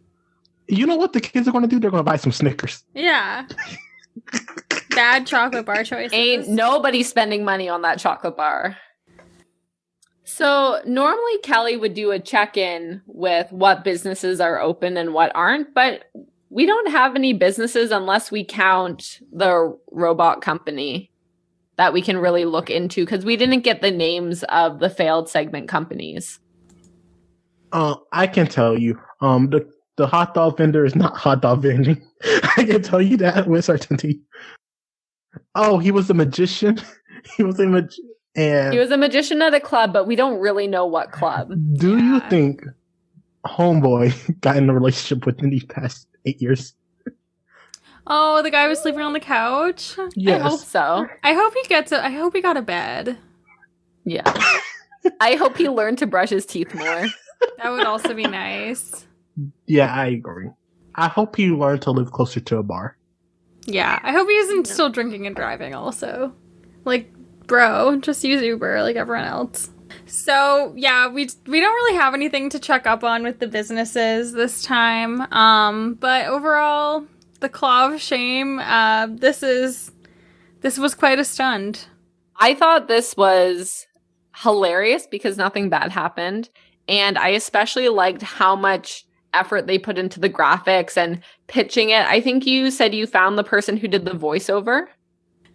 You know what the kids are going to do? They're going to buy some Snickers. Yeah. Bad chocolate bar choices. Ain't nobody spending money on that chocolate bar. So normally Kelly would do a check-in with what businesses are open and what aren't, but we don't have any businesses unless we count the robot company that we can really look into because we didn't get the names of the failed segment companies. I can tell you, the hot dog vendor is not hot dog vending. I can tell you that with certainty. Oh, he was a magician. He was a magician. He was a magician at a club, but we don't really know what club. Do you think Homeboy got in a relationship within the past 8 years? Oh, the guy was sleeping on the couch? Yes. I hope so. I hope he got a bed. Yeah. I hope he learned to brush his teeth more. That would also be nice. Yeah, I agree. I hope he learned to live closer to a bar. Yeah, I hope he isn't still drinking and driving also. Like, bro, just use Uber like everyone else. So, yeah, we don't really have anything to check up on with the businesses this time. But overall, the Claw of Shame, this was quite a stunt. I thought this was hilarious because nothing bad happened. And I especially liked how much effort they put into the graphics and pitching it. I think you said you found the person who did the voiceover.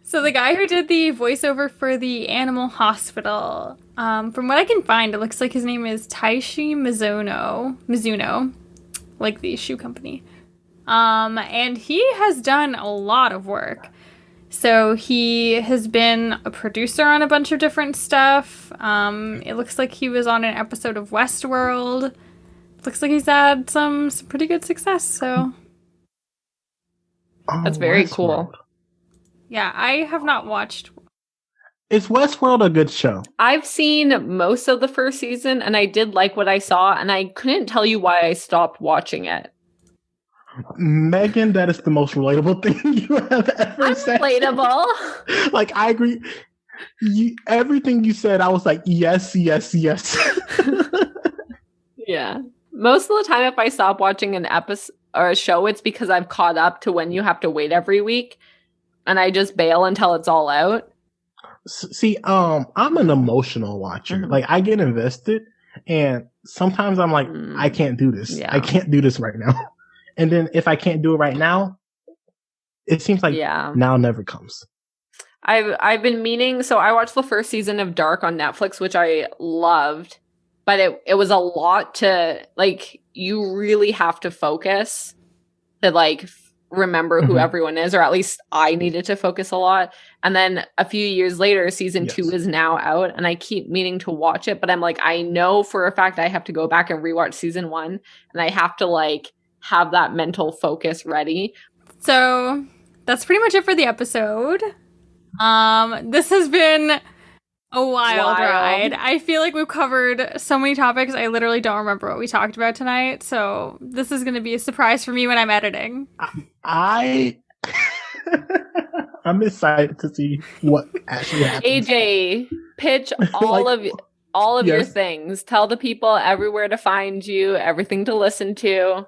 So the guy who did the voiceover for the animal hospital, from what I can find, it looks like his name is Taishi Mizuno, like the shoe company. And he has done a lot of work. So he has been a producer on a bunch of different stuff. It looks like he was on an episode of Westworld. Looks like he's had some pretty good success, so. That's very Westworld. cool. Yeah, I have not watched. Is Westworld a good show? I've seen most of the first season and I did like what I saw and I couldn't tell you why I stopped watching it. Megan, that is the most relatable thing you have ever said. Relatable. Like, I agree. Everything you said, I was like, yes, yes, yes. Yeah. Most of the time, if I stop watching an episode or a show, it's because I've caught up to when you have to wait every week, and I just bail until it's all out. See, I'm an emotional watcher. Mhm. Like, I get invested, and sometimes I'm like, I can't do this. Yeah. I can't do this right now. And then if I can't do it right now, it seems like now never comes. I've been meaning. So I watched the first season of Dark on Netflix, which I loved. But it was a lot to, like, you really have to focus to, like, remember who everyone is, or at least I needed to focus a lot. And then a few years later, season 2 is now out, and I keep meaning to watch it, but I'm like, I know for a fact I have to go back and rewatch season 1, and I have to, like, have that mental focus ready. So that's pretty much it for the episode. This has been a wild ride. I feel like we've covered so many topics. I literally don't remember what we talked about tonight. So this is going to be a surprise for me when I'm editing. I'm excited to see what actually happens. AJ, pitch all of your things. Tell the people everywhere to find you, everything to listen to.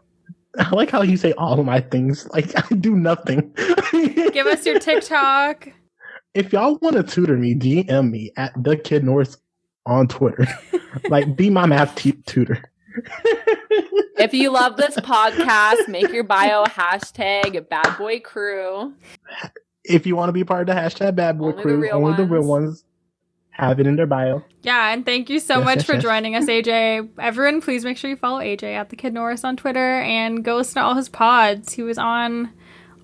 I like how you say all of my things. Like, I do nothing. Give us your TikTok. If y'all want to tutor me, DM me at the Kid Norris on Twitter. Like, be my math tutor. If you love this podcast, make your bio hashtag Bad Boy Crew. If you want to be part of the hashtag Bad Boy Crew, only the real ones have it in their bio. Yeah, and thank you so much for joining us, AJ. Everyone, please make sure you follow AJ at the Kid Norris on Twitter and go listen to all his pods. He was on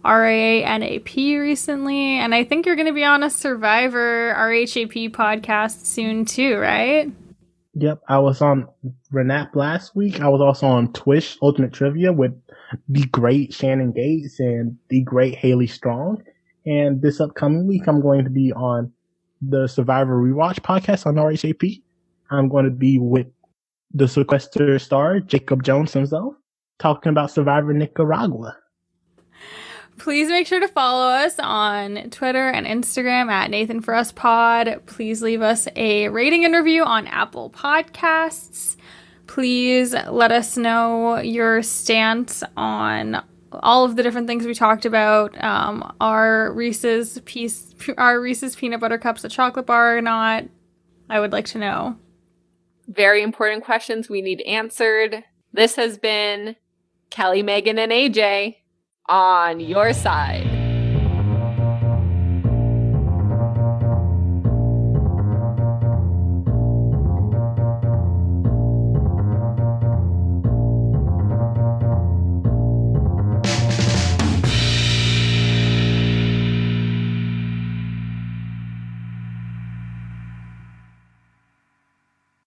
RANAP recently, and I think you're going to be on a Survivor RHAP podcast soon too, right? Yep, I was on Renap last week. I was also on Twitch Ultimate Trivia with the great Shannon Gates and the great Haley Strong. And this upcoming week, I'm going to be on the Survivor Rewatch podcast on RHAP. I'm going to be with the sequester star, Jacob Jones himself, talking about Survivor Nicaragua. Please make sure to follow us on Twitter and Instagram at NathanForUsPod. Please leave us a rating and review on Apple Podcasts. Please let us know your stance on all of the different things we talked about. Are Reese's peanut butter cups a chocolate bar or not? I would like to know. Very important questions we need answered. This has been Kelly, Meagan, and AJ on your side.